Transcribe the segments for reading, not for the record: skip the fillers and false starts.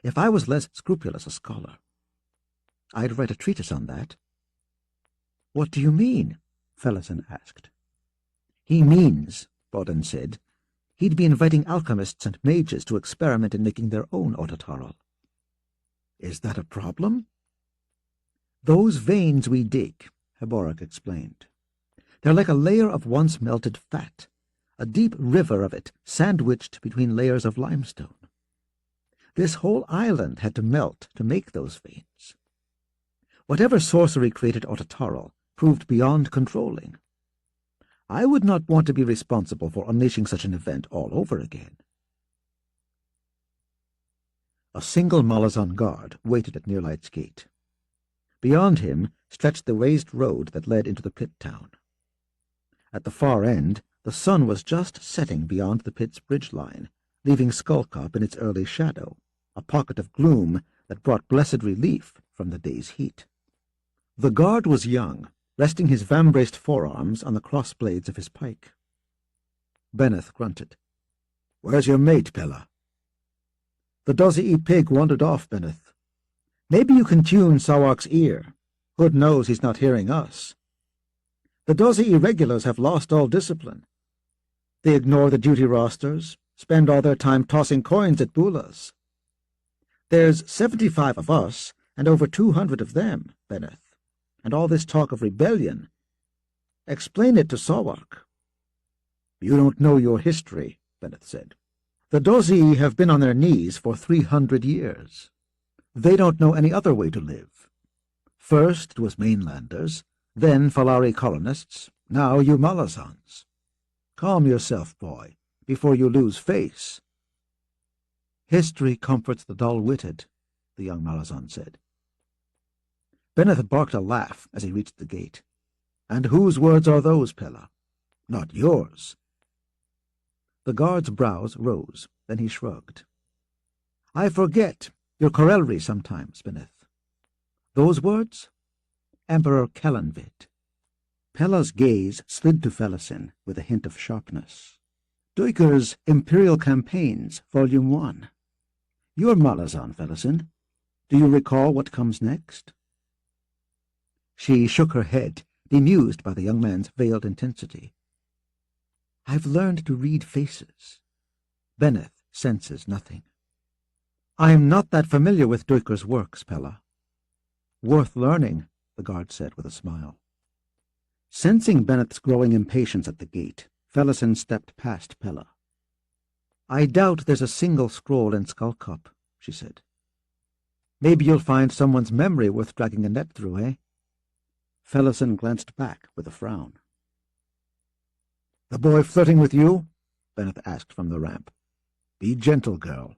If I was less scrupulous a scholar, I'd write a treatise on that." "What do you mean?" Fellison asked. "He means," Bodin said, "he'd be inviting alchemists and mages to experiment in making their own autotarl." "Is that a problem?" "Those veins we dig," Heboric explained. "They're like a layer of once melted fat, a deep river of it sandwiched between layers of limestone. This whole island had to melt to make those veins. Whatever sorcery created autotarl proved beyond controlling. I would not want to be responsible for unleashing such an event all over again." A single Malazan guard waited at Nearlight's gate. Beyond him stretched the raised road that led into the pit town. At the far end, the sun was just setting beyond the pit's bridge line, leaving Skullcop in its early shadow, a pocket of gloom that brought blessed relief from the day's heat. The guard was young, resting his vambraced forearms on the cross-blades of his pike. Benneth grunted. "Where's your mate, Pella?" "The Dozi pig wandered off, Benneth. Maybe you can tune Sawak's ear. Hood knows he's not hearing us. The Dozi regulars have lost all discipline. They ignore the duty rosters, spend all their time tossing coins at bulas. There's 75 of us and over 200 of them, Benneth, and all this talk of rebellion. Explain it to Sawak." "You don't know your history," Benneth said. "The Dozi have been on their knees for 300 years. They don't know any other way to live. First it was mainlanders, then Falari colonists, now you Malazans. Calm yourself, boy, before you lose face." "History comforts the dull-witted," the young Malazan said. Benneth barked a laugh as he reached the gate. "And whose words are those, Pella? Not yours." The guard's brows rose, then he shrugged. "I forget your chorelry sometimes, Benneth. Those words? Emperor Kellanvit." Pella's gaze slid to Fellison with a hint of sharpness. "Duiker's Imperial Campaigns, Volume 1. You're Malazan, Fellison. Do you recall what comes next?" She shook her head, bemused by the young man's veiled intensity. "I've learned to read faces." Benneth senses nothing. "I'm not that familiar with Duiker's works, Pella." "Worth learning," the guard said with a smile. Sensing Benneth's growing impatience at the gate, Fellison stepped past Pella. "I doubt there's a single scroll in Skullcop," she said. "Maybe you'll find someone's memory worth dragging a net through, eh?" Fellison glanced back with a frown. "The boy flirting with you?" Benneth asked from the ramp. "Be gentle, girl."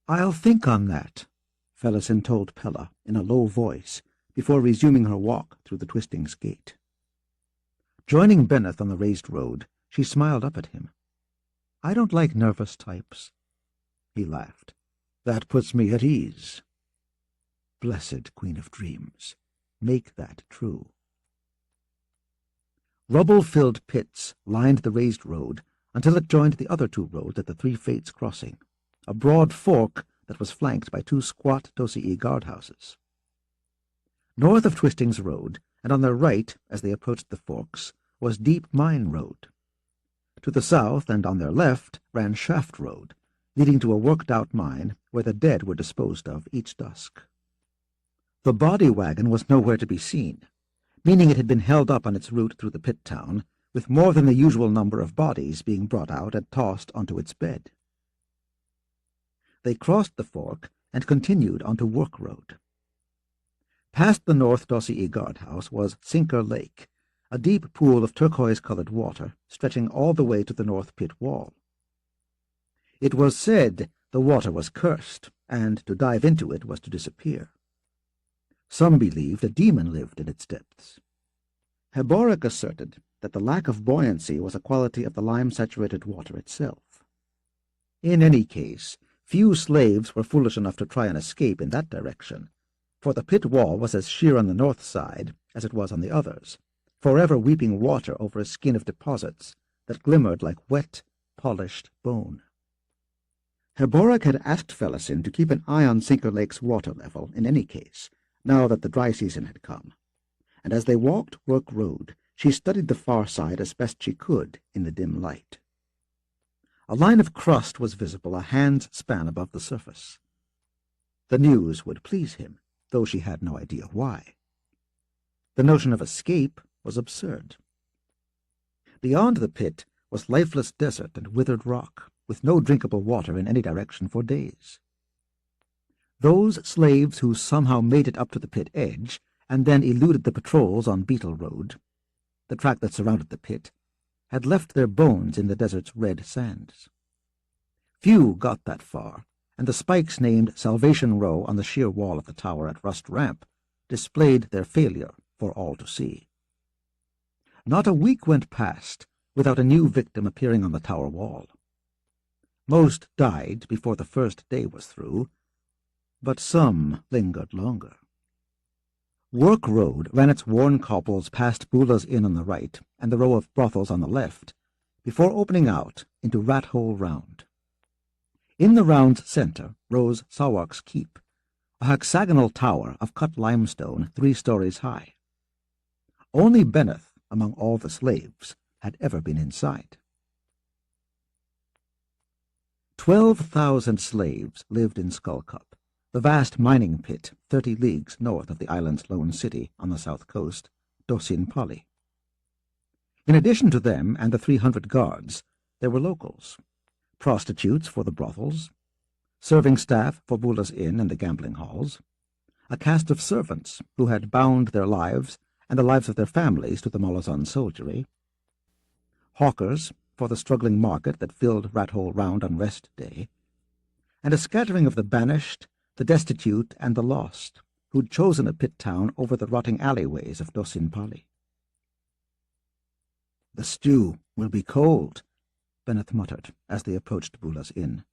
"I'll think on that," Fellison told Pella in a low voice before resuming her walk through the Twisting's gate. Joining Benneth on the raised road, she smiled up at him. "I don't like nervous types." He laughed. "That puts me at ease." Blessed Queen of Dreams, make that true. Rubble-filled pits lined the raised road until it joined the other two roads at the Three Fates crossing, a broad fork that was flanked by two squat Dosi guardhouses. North of Twisting's road, and on their right as they approached the forks, was Deep Mine Road. To the south and on their left ran Shaft Road, leading to a worked-out mine where the dead were disposed of each dusk. The body wagon was nowhere to be seen, meaning it had been held up on its route through the pit town, with more than the usual number of bodies being brought out and tossed onto its bed. They crossed the fork and continued onto Work Road. Past the North Dosi guardhouse was Sinker Lake, a deep pool of turquoise-colored water stretching all the way to the north pit wall. It was said the water was cursed, and to dive into it was to disappear. Some believed a demon lived in its depths. Heboric asserted that the lack of buoyancy was a quality of the lime-saturated water itself. In any case, few slaves were foolish enough to try and escape in that direction, for the pit wall was as sheer on the north side as it was on the others, forever weeping water over a skin of deposits that glimmered like wet, polished bone. Herborek had asked Felisin to keep an eye on Sinker Lake's water level in any case, now that the dry season had come, and as they walked Work Road, she studied the far side as best she could in the dim light. A line of crust was visible a hand's span above the surface. The news would please him, though she had no idea why. The notion of escape was absurd. Beyond the pit was lifeless desert and withered rock, with no drinkable water in any direction for days. Those slaves who somehow made it up to the pit edge and then eluded the patrols on Beetle Road, the track that surrounded the pit, had left their bones in the desert's red sands. Few got that far, and the spikes named Salvation Row on the sheer wall of the tower at Rust Ramp displayed their failure for all to see. Not a week went past without a new victim appearing on the tower wall. Most died before the first day was through, but some lingered longer. Work Road ran its worn cobbles past Bula's Inn on the right and the row of brothels on the left, before opening out into Rat Hole Round. In the round's centre rose Sawak's Keep, a hexagonal tower of cut limestone 3 stories high. Only Benneth, among all the slaves, had ever been inside. 12,000 slaves lived in Skullcup, the vast mining pit 30 leagues north of the island's lone city on the south coast, Dosin Pali. In addition to them and the 300 guards, there were locals, prostitutes for the brothels, serving staff for Bula's Inn and the gambling halls, a caste of servants who had bound their lives and the lives of their families to the Malazan soldiery, hawkers for the struggling market that filled Rat Hole Round on rest day, and a scattering of the banished, the destitute, and the lost, who'd chosen a pit town over the rotting alleyways of Dosin Pali. "The stew will be cold," Benneth muttered as they approached Bula's Inn.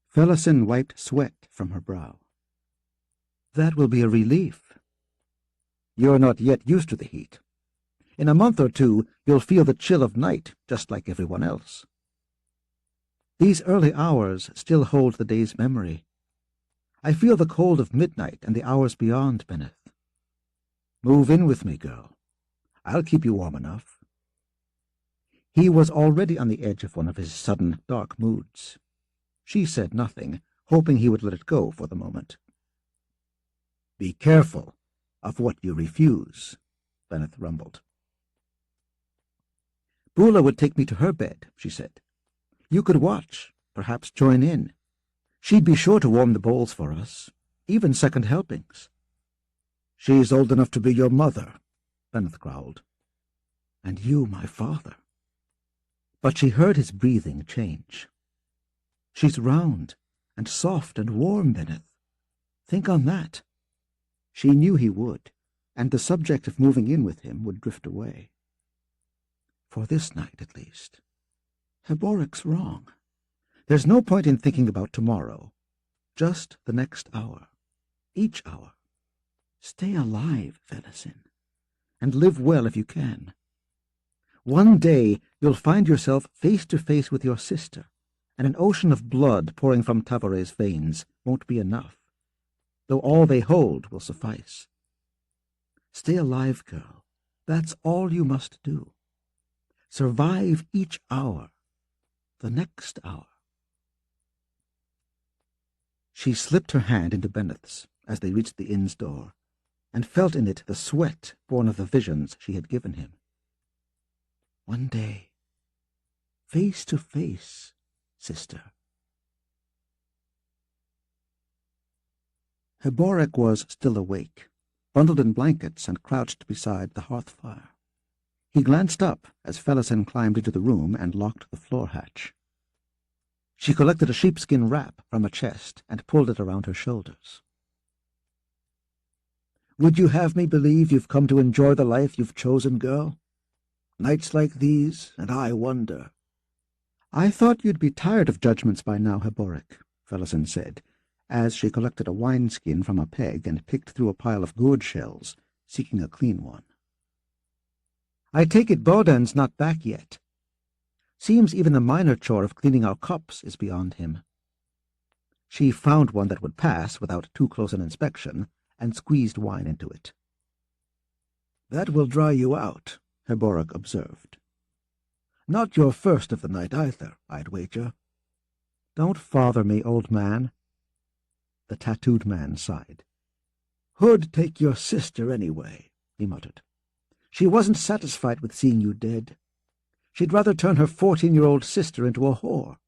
Felisin wiped sweat from her brow. "That will be a relief. You're not yet used to the heat. In a month or two you'll feel the chill of night, just like everyone else. These early hours still hold the day's memory. I feel the cold of midnight and the hours beyond, Benneth. Move in with me, girl. I'll keep you warm enough." He was already on the edge of one of his sudden dark moods. She said nothing, hoping he would let it go for the moment. "Be careful of what you refuse," Benneth rumbled. "Bula would take me to her bed," she said. "You could watch, perhaps join in. She'd be sure to warm the bowls for us, even second helpings." "She's old enough to be your mother," Benneth growled. "And you my father." But she heard his breathing change. "She's round and soft and warm, Benneth. Think on that." She knew he would, and the subject of moving in with him would drift away. For this night, at least. Herborek's wrong. There's no point in thinking about tomorrow. Just the next hour. Each hour. Stay alive, Felisin, and live well if you can. One day you'll find yourself face to face with your sister, and an ocean of blood pouring from Tavare's veins won't be enough, though all they hold will suffice. Stay alive, girl. That's all you must do. Survive each hour, the next hour. She slipped her hand into Benneth's as they reached the inn's door, and felt in it the sweat born of the visions she had given him. One day, face to face, sister. Herborek was still awake, bundled in blankets and crouched beside the hearth fire. He glanced up as Felisin climbed into the room and locked the floor hatch. She collected a sheepskin wrap from a chest and pulled it around her shoulders. "Would you have me believe you've come to enjoy the life you've chosen, girl? Nights like these, and I wonder." "I thought you'd be tired of judgments by now, Herborek," Felisin said, as she collected a wineskin from a peg and picked through a pile of gourd shells, seeking a clean one. "I take it Boden's not back yet. Seems even the minor chore of cleaning our cups is beyond him." She found one that would pass without too close an inspection, and squeezed wine into it. "That will dry you out," Heboric observed. "Not your first of the night either, I'd wager." "Don't bother me, old man." The tattooed man sighed. "Who'd take your sister anyway?" he muttered. "She wasn't satisfied with seeing you dead. She'd rather turn her 14-year-old sister into a whore.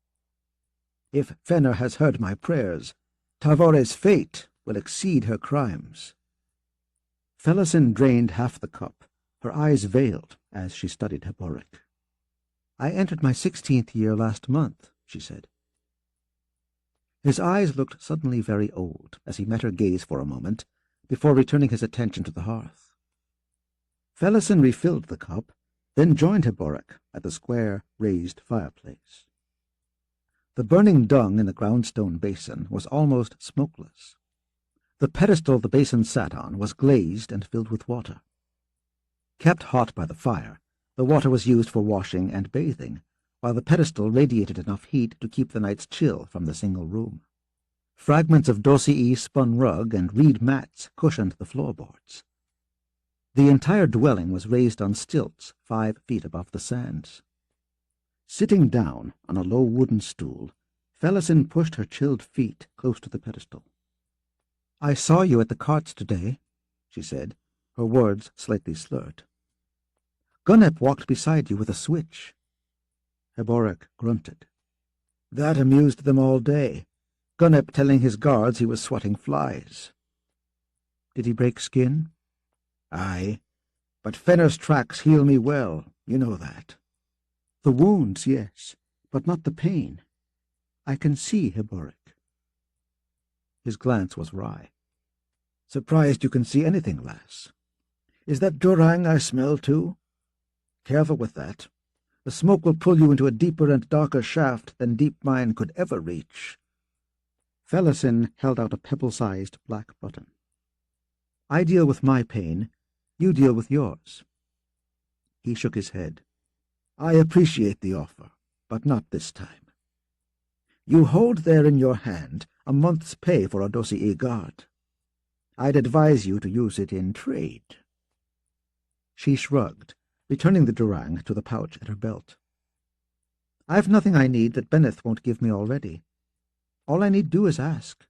If Fenner has heard my prayers, Tavore's fate will exceed her crimes." Fellison drained half the cup, her eyes veiled as she studied Heboric. "I entered my 16th year last month," she said. His eyes looked suddenly very old as he met her gaze for a moment, before returning his attention to the hearth. Fellison refilled the cup, then joined Heboric at the square, raised fireplace. The burning dung in the groundstone basin was almost smokeless. The pedestal the basin sat on was glazed and filled with water. Kept hot by the fire, the water was used for washing and bathing, while the pedestal radiated enough heat to keep the night's chill from the single room. Fragments of dossier spun rug and reed mats cushioned the floorboards. The entire dwelling was raised on stilts 5 feet above the sands. Sitting down on a low wooden stool, Fellison pushed her chilled feet close to the pedestal. "I saw you at the carts today," she said, her words slightly slurred. "Gunnep walked beside you with a switch." Heboric grunted. "That amused them all day, Gunnep telling his guards he was swatting flies." "Did he break skin?" "Aye, but Fenner's tracks heal me well, you know that." "The wounds, yes, but not the pain. I can see, Heboric." His glance was wry. "Surprised you can see anything, lass. Is that durang I smell too? Careful with that. The smoke will pull you into a deeper and darker shaft than deep mine could ever reach." Fellison held out a pebble-sized black button. "I deal with my pain. You deal with yours." He shook his head. "I appreciate the offer, but not this time. You hold there in your hand a month's pay for a dossier guard. I'd advise you to use it in trade." She shrugged, returning the durang to the pouch at her belt. "I've nothing I need that Benneth won't give me already. All I need do is ask."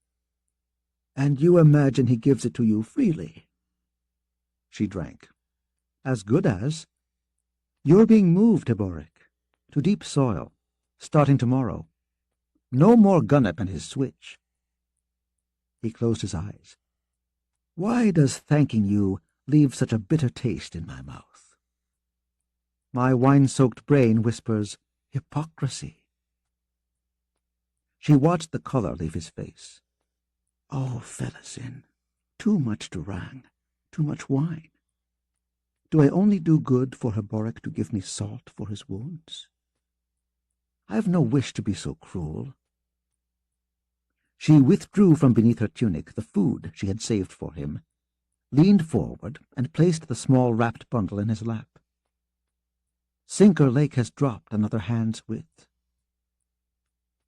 "And you imagine he gives it to you freely?" She drank. "As good as. You're being moved, Heboric, to deep soil, starting tomorrow. No more Gunnep and his switch." He closed his eyes. "Why does thanking you leave such a bitter taste in my mouth?" My wine-soaked brain whispers, hypocrisy. She watched the color leave his face. "Oh, Fellison, too much durang, too much wine. Do I only do good for Heboric to give me salt for his wounds? I have no wish to be so cruel." She withdrew from beneath her tunic the food she had saved for him, leaned forward and placed the small wrapped bundle in his lap. "Sinker Lake has dropped another hand's width."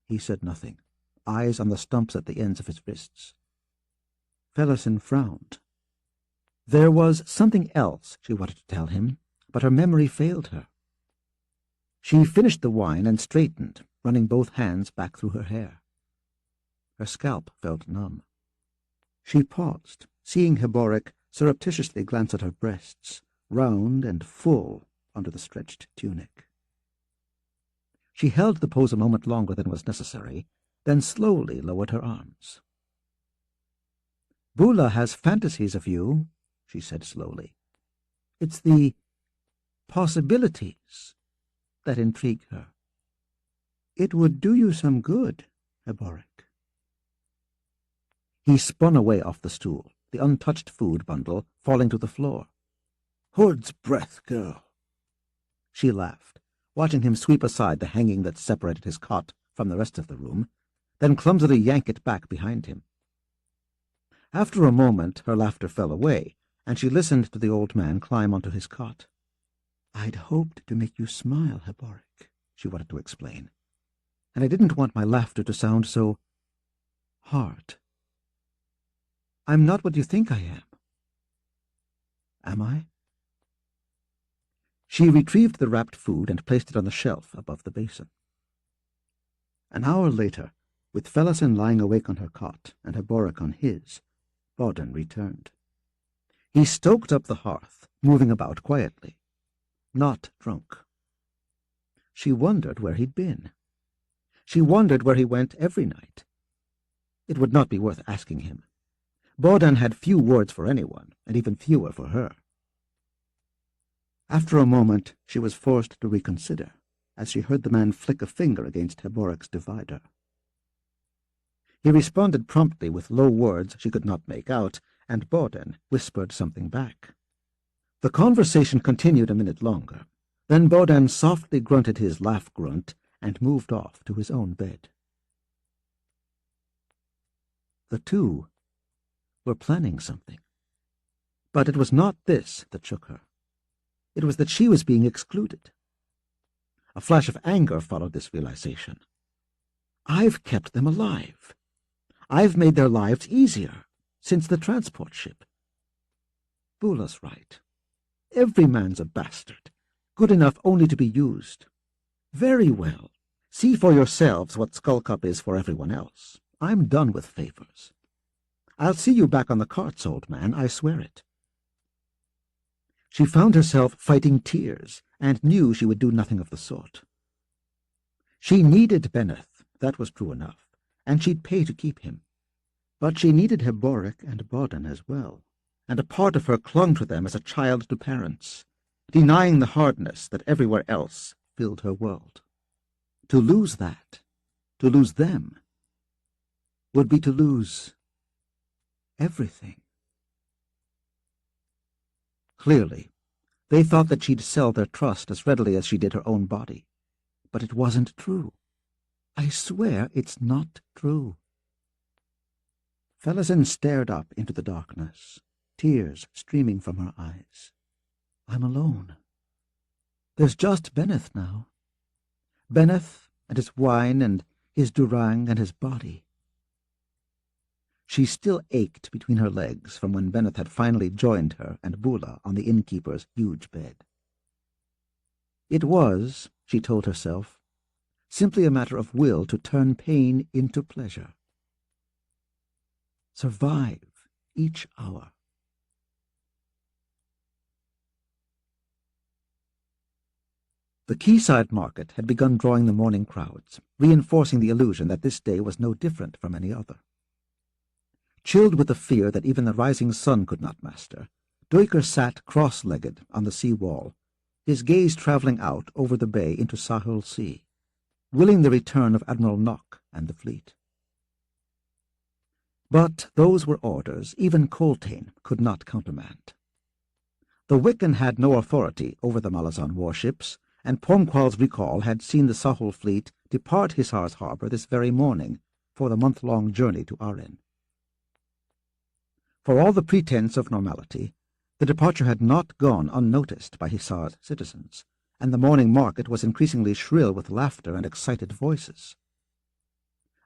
He said nothing, eyes on the stumps at the ends of his wrists. Fellison frowned. There was something else she wanted to tell him, but her memory failed her. She finished the wine and straightened, running both hands back through her hair. Her scalp felt numb. She paused, seeing Heboric surreptitiously glance at her breasts, round and full under the stretched tunic. She held the pose a moment longer than was necessary, then slowly lowered her arms. "Bula has fantasies of you," she said slowly. "It's the possibilities that intrigue her. It would do you some good, Heboric." He spun away off the stool, the untouched food bundle falling to the floor. "Hood's breath, girl." She laughed, watching him sweep aside the hanging that separated his cot from the rest of the room, then clumsily yank it back behind him. After a moment her laughter fell away, and she listened to the old man climb onto his cot. "I'd hoped to make you smile, Heboric," she wanted to explain, "and I didn't want my laughter to sound so hard. I'm not what you think I am. Am I? She retrieved the wrapped food and placed it on the shelf above the basin. An hour later, with Fellison lying awake on her cot and Heboric on his, Bawden returned. He stoked up the hearth, moving about quietly, not drunk. She wondered where he'd been. She wondered where he went every night. It would not be worth asking him. Bawden had few words for anyone, and even fewer for her. After a moment, she was forced to reconsider, as she heard the man flick a finger against Heboric's divider. He responded promptly with low words she could not make out, and Bawden whispered something back. The conversation continued a minute longer. Then Bawden softly grunted his laugh-grunt and moved off to his own bed. The two were planning something. But it was not this that shook her. It was that she was being excluded. A flash of anger followed this realization. I've kept them alive. I've made their lives easier since the transport ship. Bula's right. Every man's a bastard, good enough only to be used. Very well. See for yourselves what Skullcup is for everyone else. I'm done with favors. I'll see you back on the carts, old man, I swear it. She found herself fighting tears, and knew she would do nothing of the sort. She needed Benneth, that was true enough, and she'd pay to keep him. But she needed Heboric and Bawden as well, and a part of her clung to them as a child to parents, denying the hardness that everywhere else filled her world. To lose that, to lose them, would be to lose everything. Clearly, they thought that she'd sell their trust as readily as she did her own body. But it wasn't true. I swear it's not true. Fellison stared up into the darkness, tears streaming from her eyes. I'm alone. There's just Benneth now. Benneth and his wine and his durang and his body. She still ached between her legs from when Benneth had finally joined her and Bula on the innkeeper's huge bed. It was, she told herself, simply a matter of will to turn pain into pleasure. Survive each hour. The quayside market had begun drawing the morning crowds, reinforcing the illusion that this day was no different from any other. Chilled with the fear that even the rising sun could not master, Duiker sat cross-legged on the sea wall, his gaze travelling out over the bay into Sahul Sea, willing the return of Admiral Nock and the fleet. But those were orders even Coltane could not countermand. The Wiccan had no authority over the Malazan warships, and Pormqual's recall had seen the Sahul fleet depart Hisar's harbor this very morning for the month-long journey to Arin. For all the pretense of normality, the departure had not gone unnoticed by Hisar's citizens, and the morning market was increasingly shrill with laughter and excited voices.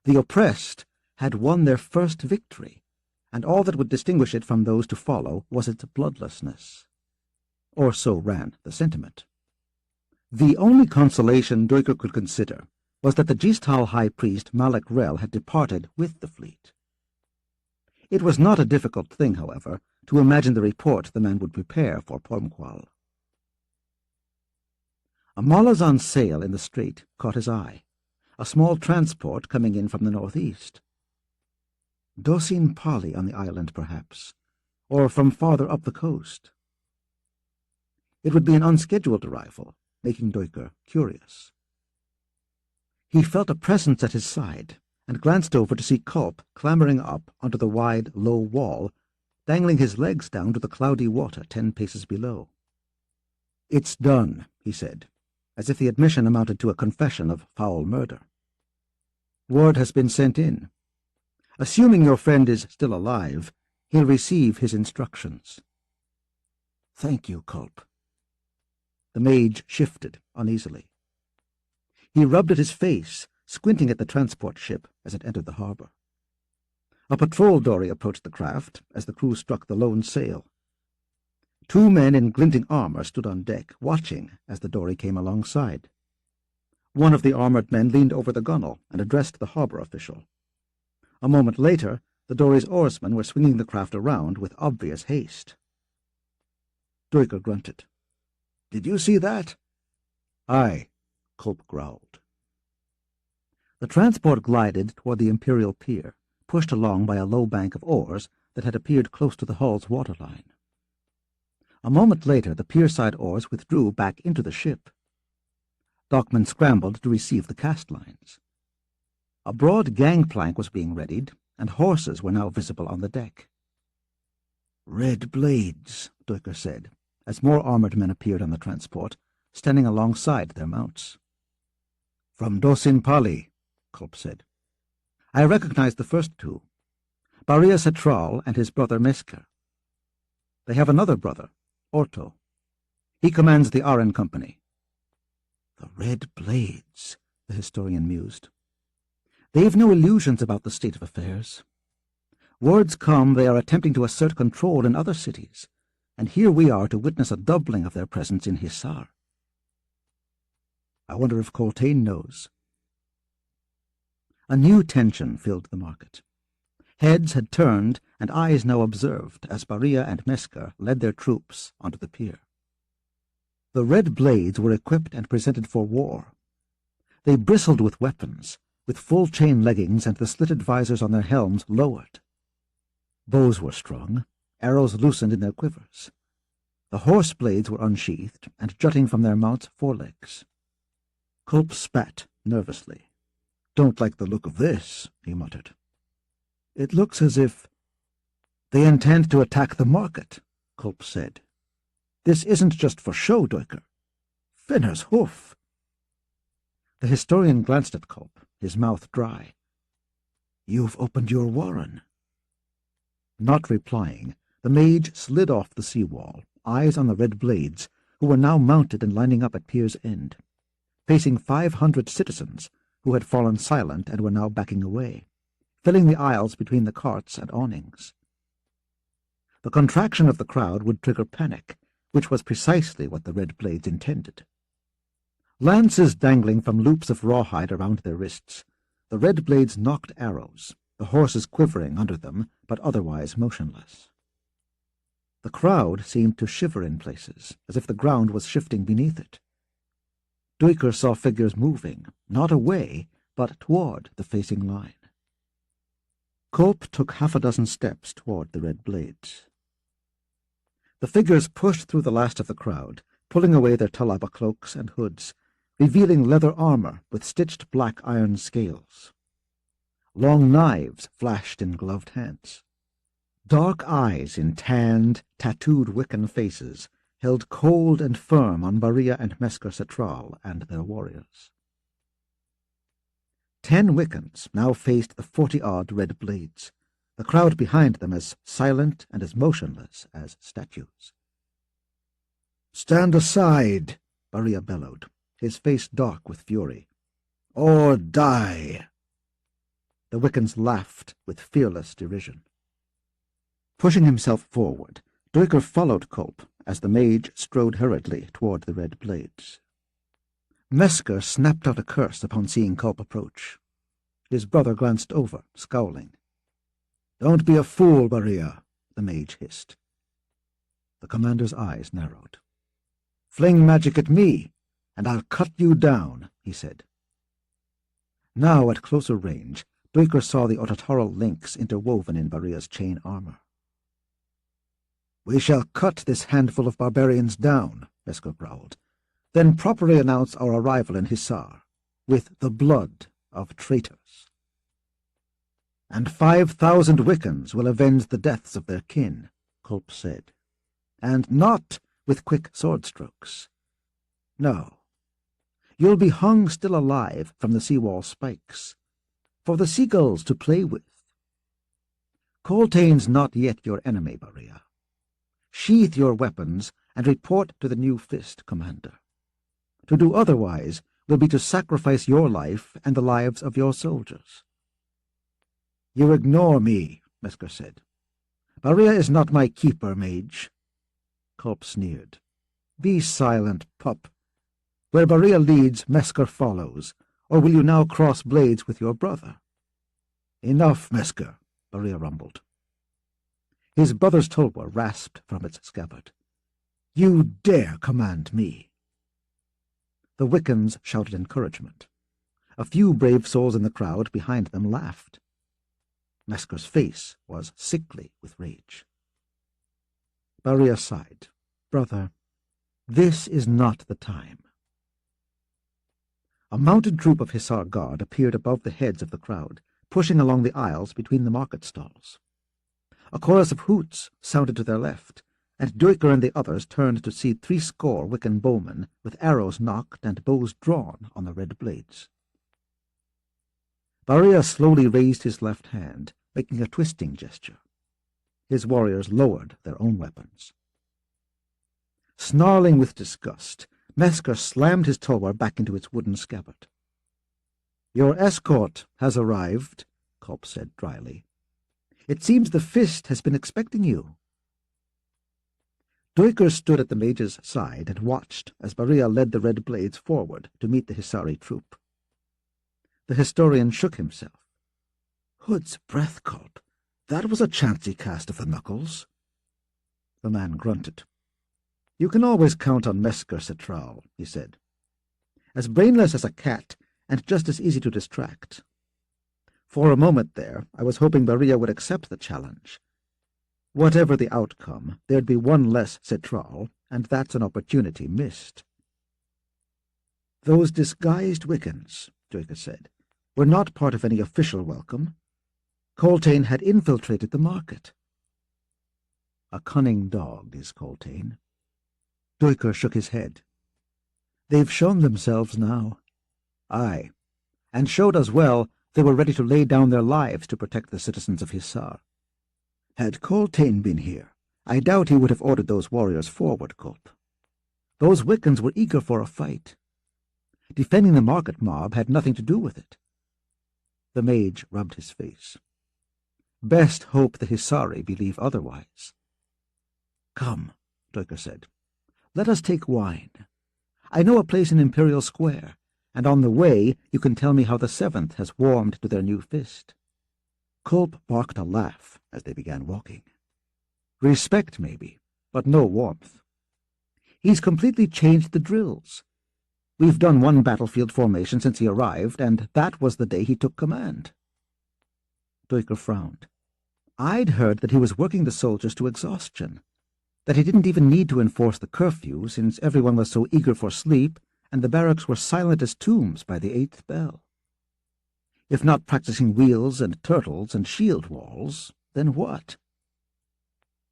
The oppressed had won their first victory, and all that would distinguish it from those to follow was its bloodlessness. Or so ran the sentiment. The only consolation Duiker could consider was that the Gistal high priest Malek Rel had departed with the fleet. It was not a difficult thing, however, to imagine the report the man would prepare for Pormqual. A Malazan sail in the strait caught his eye, a small transport coming in from the northeast. Dosin Pali on the island, perhaps, or from farther up the coast. It would be an unscheduled arrival, making Duiker curious. He felt a presence at his side, and glanced over to see Culp clambering up onto the wide, low wall, dangling his legs down to the cloudy water 10 paces below. "It's done," he said, as if the admission amounted to a confession of foul murder. "Word has been sent in. Assuming your friend is still alive, he'll receive his instructions." "Thank you, Culp." The mage shifted uneasily. He rubbed at his face, squinting at the transport ship as it entered the harbor. A patrol dory approached the craft as the crew struck the lone sail. 2 men in glinting armor stood on deck, watching as the dory came alongside. One of the armored men leaned over the gunwale and addressed the harbor official. A moment later, the dory's oarsmen were swinging the craft around with obvious haste. Duiker grunted. "Did you see that?" "Aye," Culp growled. The transport glided toward the Imperial Pier, pushed along by a low bank of oars that had appeared close to the hull's waterline. A moment later, the pierside oars withdrew back into the ship. Dockmen scrambled to receive the cast lines. A broad gangplank was being readied, and horses were now visible on the deck. "Red blades," Duiker said, as more armored men appeared on the transport, standing alongside their mounts. "From Dosin Pali," Culp said. "I recognize the first 2, Baria Setral and his brother Mesker. They have another brother, Orto. He commands the Aren Company." "The Red Blades," the historian mused. "They've no illusions about the state of affairs. Words come they are attempting to assert control in other cities, and here we are to witness a doubling of their presence in Hisar. I wonder if Coltane knows." A new tension filled the market. Heads had turned and eyes now observed as Baria and Mesker led their troops onto the pier. The Red Blades were equipped and presented for war. They bristled with weapons, with full chain leggings and the slitted visors on their helms lowered. Bows were strung, arrows loosened in their quivers. The horse blades were unsheathed and jutting from their mounts' forelegs. Culp spat nervously. "Don't like the look of this," he muttered. "It looks as if—" "They intend to attack the market," Culp said. "This isn't just for show, Duiker. Finner's hoof." The historian glanced at Culp, his mouth dry. "You've opened your warren." Not replying, the mage slid off the seawall, eyes on the Red Blades, who were now mounted and lining up at pier's end, facing 500 citizens who had fallen silent and were now backing away, filling the aisles between the carts and awnings. The contraction of the crowd would trigger panic, which was precisely what the Red Blades intended. Lances dangling from loops of rawhide around their wrists, the Red Blades knocked arrows, the horses quivering under them, but otherwise motionless. The crowd seemed to shiver in places, as if the ground was shifting beneath it. Duiker saw figures moving, not away, but toward the facing line. Culp took 6 steps toward the Red Blades. The figures pushed through the last of the crowd, pulling away their talaba cloaks and hoods, revealing leather armor with stitched black iron scales. Long knives flashed in gloved hands. Dark eyes in tanned, tattooed Wiccan faces held cold and firm on Baria and Mesker Setral and their warriors. 10 Wiccans now faced the 40-odd Red Blades, the crowd behind them as silent and as motionless as statues. "Stand aside," Baria bellowed, his face dark with fury. "Or die!" The Wiccans laughed with fearless derision. Pushing himself forward, Duiker followed Culp as the mage strode hurriedly toward the Red Blades. Mesker snapped out a curse upon seeing Culp approach. His brother glanced over, scowling. "Don't be a fool, Baria," the mage hissed. The commander's eyes narrowed. "Fling magic at me, and I'll cut you down," he said. Now, at closer range, Duiker saw the Otataral links interwoven in Baria's chain armor. "We shall cut this handful of barbarians down," Mesker growled, "then properly announce our arrival in Hisar, with the blood of traitors. And 5,000 Wiccans will avenge the deaths of their kin," Culp said, "and not with quick sword strokes. No, you'll be hung still alive from the seawall spikes, for the seagulls to play with. Coltane's not yet your enemy, Baria. Sheath your weapons and report to the new fist, Commander. To do otherwise will be to sacrifice your life and the lives of your soldiers." "You ignore me," Mesker said. Baria is not my keeper, mage. Culp sneered. Be silent, pup. Where Baria leads, Mesker follows, or will you now cross blades with your brother? Enough, Mesker, Baria rumbled. His brother's tulwar rasped from its scabbard. You dare command me! The Wiccans shouted encouragement. A few brave souls in the crowd behind them laughed. Mesker's face was sickly with rage. Baria sighed. Brother, this is not the time. A mounted troop of Hussar Guard appeared above the heads of the crowd, pushing along the aisles between the market stalls. A chorus of hoots sounded to their left, and Duiker and the others turned to see 30 Wiccan bowmen with arrows nocked and bows drawn on the red blades. Baria slowly raised his left hand, making a twisting gesture. His warriors lowered their own weapons. Snarling with disgust, Mesker slammed his tulwar back into its wooden scabbard. Your escort has arrived, Culp said dryly. It seems the fist has been expecting you. Duiker stood at the mage's side and watched as Baria led the red blades forward to meet the Hissari troop. The historian shook himself. Hood's breath, Culp. That was a chancy cast of the knuckles. The man grunted. You can always count on Mesker Citral, he said. As brainless as a cat, and just as easy to distract. For a moment there, I was hoping Baria would accept the challenge. Whatever the outcome, there'd be one less Citral, and that's an opportunity missed. Those disguised Wiccans, Duiker said, were not part of any official welcome. Coltane had infiltrated the market. A cunning dog is Coltane. Duiker shook his head. They've shown themselves now. Aye, and showed us well they were ready to lay down their lives to protect the citizens of Hissar. Had Coltane been here, I doubt he would have ordered those warriors forward, Culp. Those Wiccans were eager for a fight. Defending the market mob had nothing to do with it. The mage rubbed his face. Best hope the Hissari believe otherwise. Come, Duiker said. Let us take wine. I know a place in Imperial Square, and on the way you can tell me how the 7th has warmed to their new fist. Culp barked a laugh as they began walking. Respect, maybe, but no warmth. He's completely changed the drills. We've done one battlefield formation since he arrived, and that was the day he took command. Duiker frowned. I'd heard that he was working the soldiers to exhaustion, that he didn't even need to enforce the curfew since everyone was so eager for sleep and the barracks were silent as tombs by the 8th bell. If not practicing wheels and turtles and shield walls, then what?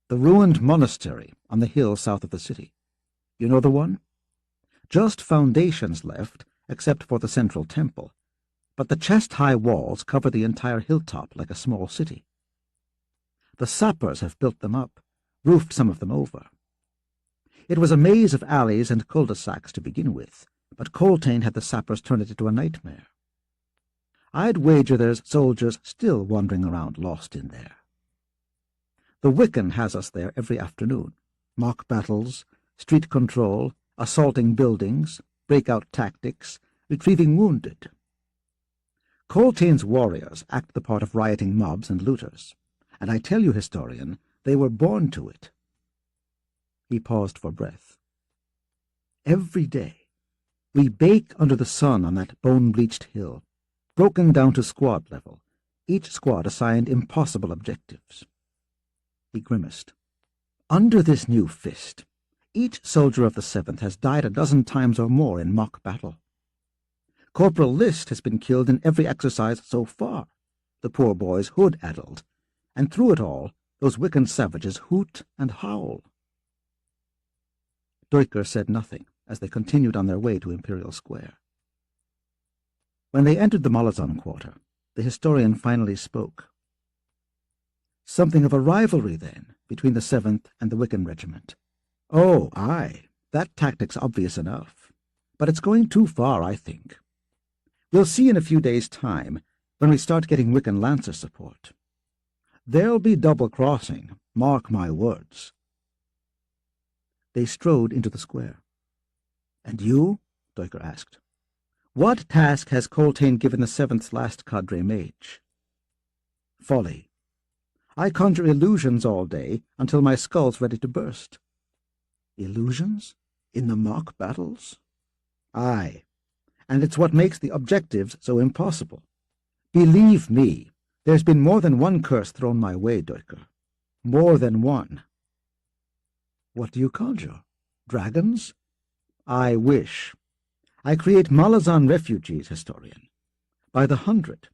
The ruined monastery on the hill south of the city. You know the one? Just foundations left, except for the central temple, but the chest-high walls cover the entire hilltop like a small city. The sappers have built them up, roofed some of them over. It was a maze of alleys and cul-de-sacs to begin with, but Coltane had the sappers turn it into a nightmare. I'd wager there's soldiers still wandering around lost in there. The Wiccan has us there every afternoon. Mock battles, street control, assaulting buildings, breakout tactics, retrieving wounded. Coltane's warriors act the part of rioting mobs and looters, and I tell you, historian, they were born to it. He paused for breath. Every day, we bake under the sun on that bone-bleached hill, broken down to squad level, each squad assigned impossible objectives. He grimaced. Under this new fist, each soldier of the 7th has died a dozen times or more in mock battle. Corporal List has been killed in every exercise so far, the poor boy's hood-addled, and through it all, those Wiccan savages hoot and howl. Duiker said nothing as they continued on their way to Imperial Square. When they entered the Malazan quarter, the historian finally spoke. Something of a rivalry, then, between the 7th and the Wiccan regiment. Oh, aye, that tactic's obvious enough, but it's going too far, I think. We'll see in a few days' time, when we start getting Wiccan Lancer support. There'll be double-crossing, mark my words. They strode into the square. "And you?" Deucher asked. "What task has Coltaine given the Seventh's last cadre mage?" "Folly. I conjure illusions all day until my skull's ready to burst." "Illusions? In the mock battles?" "Aye, and it's what makes the objectives so impossible. Believe me, there's been more than one curse thrown my way, Deucher. More than one." "What do you conjure? Dragons?" "I wish. I create Malazan refugees, historian. By the 100.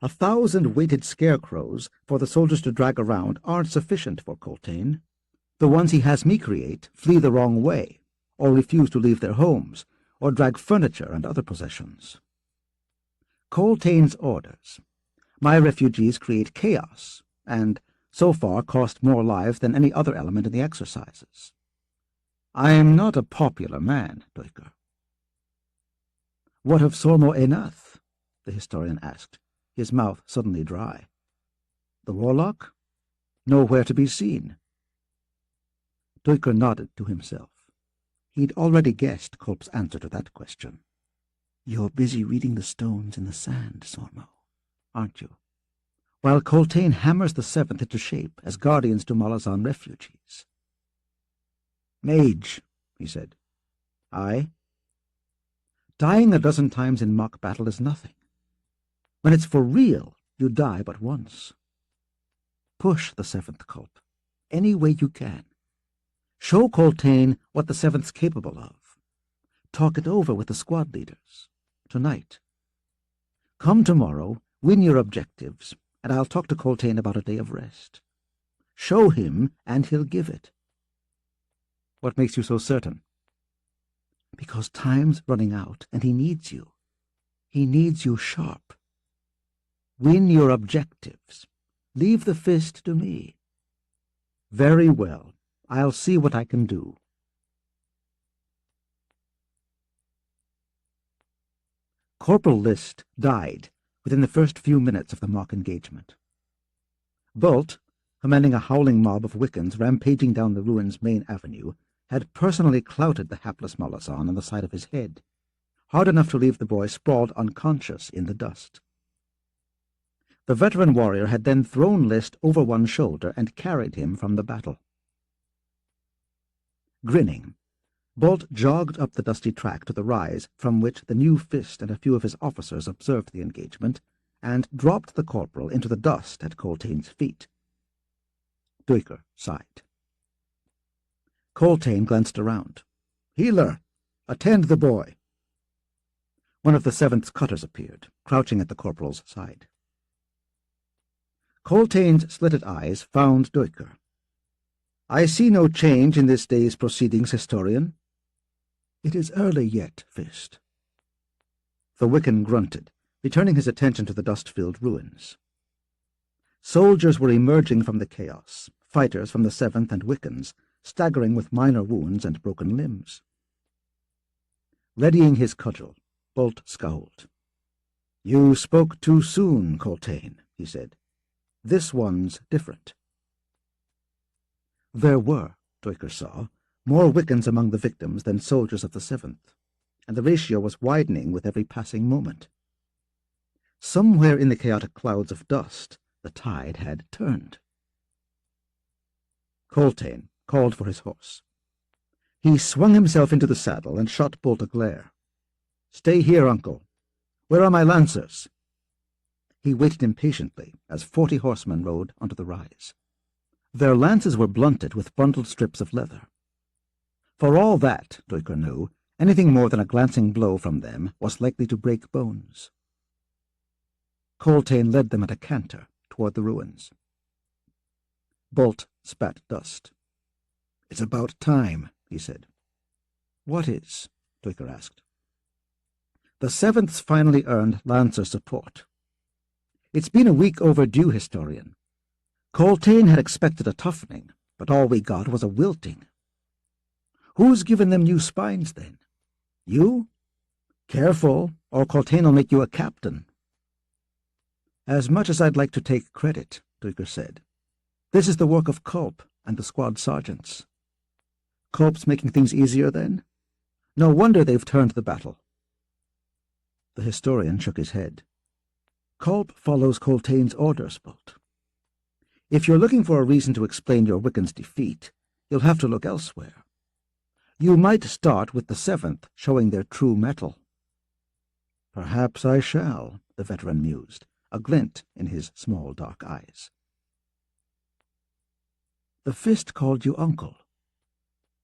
1,000 weighted scarecrows for the soldiers to drag around aren't sufficient for Coltaine. The ones he has me create flee the wrong way, or refuse to leave their homes, or drag furniture and other possessions. Coltaine's orders. My refugees create chaos, and so far cost more lives than any other element in the exercises. I am not a popular man, Deucher." "What of Sormo Enath?" the historian asked, his mouth suddenly dry. "The warlock? Nowhere to be seen." Deucher nodded to himself. He'd already guessed Kolb's answer to that question. "You're busy reading the stones in the sand, Sormo, aren't you? While Coltaine hammers the Seventh into shape as guardians to Malazan refugees." "Mage," he said. "Aye?" "Dying a dozen times in mock battle is nothing. When it's for real, you die but once. Push the Seventh, Kolb, any way you can. Show Coltaine what the Seventh's capable of. Talk it over with the squad leaders. Tonight. Come tomorrow, win your objectives, and I'll talk to Coltaine about a day of rest. Show him, and he'll give it." "What makes you so certain?" "Because time's running out, and he needs you. He needs you sharp. Win your objectives. Leave the fist to me." "Very well. I'll see what I can do." Corporal List died within the first few minutes of the mock engagement. Bult, commanding a howling mob of Wiccans rampaging down the ruin's main avenue, had personally clouted the hapless Malazan on the side of his head, hard enough to leave the boy sprawled unconscious in the dust. The veteran warrior had then thrown List over one shoulder and carried him from the battle. Grinning, Bolt jogged up the dusty track to the rise from which the new fist and a few of his officers observed the engagement, and dropped the corporal into the dust at Coltaine's feet. Deucher sighed. Coltaine glanced around. "Healer, attend the boy." One of the Seventh's cutters appeared, crouching at the corporal's side. Coltaine's slitted eyes found Deucher. "I see no change in this day's proceedings, historian." "It is early yet, Fist." The Wiccan grunted, returning his attention to the dust-filled ruins. Soldiers were emerging from the chaos, fighters from the Seventh and Wiccans, staggering with minor wounds and broken limbs. Readying his cudgel, Bolt scowled. "You spoke too soon, Coltaine," he said. "This one's different." There were, Deucher saw, more Wiccans among the victims than soldiers of the Seventh, and the ratio was widening with every passing moment. Somewhere in the chaotic clouds of dust, the tide had turned. Coltaine called for his horse. He swung himself into the saddle and shot Bolt a glare. "Stay here, uncle. Where are my lancers?" He waited impatiently as 40 horsemen rode onto the rise. Their lances were blunted with bundled strips of leather. For all that, Deucher knew, anything more than a glancing blow from them was likely to break bones. Coltaine led them at a canter toward the ruins. Bolt spat dust. "It's about time," he said. "What is?" Deucher asked. "The Seventh's finally earned Lancer support. It's been a week overdue, historian. Coltaine had expected a toughening, but all we got was a wilting. Who's given them new spines, then? You? Careful, or Coltaine'll make you a captain." "As much as I'd like to take credit, Duiker said. "This is the work of Culp and the squad sergeants." "Culp's making things easier, then? No wonder they've turned the battle." The historian shook his head. "Culp follows Coltain's orders, Bolt. If you're looking for a reason to explain your Wiccan's defeat, you'll have to look elsewhere. You might start with the 7th showing their true mettle." "Perhaps I shall," the veteran mused, a glint in his small dark eyes. "The Fist called you uncle."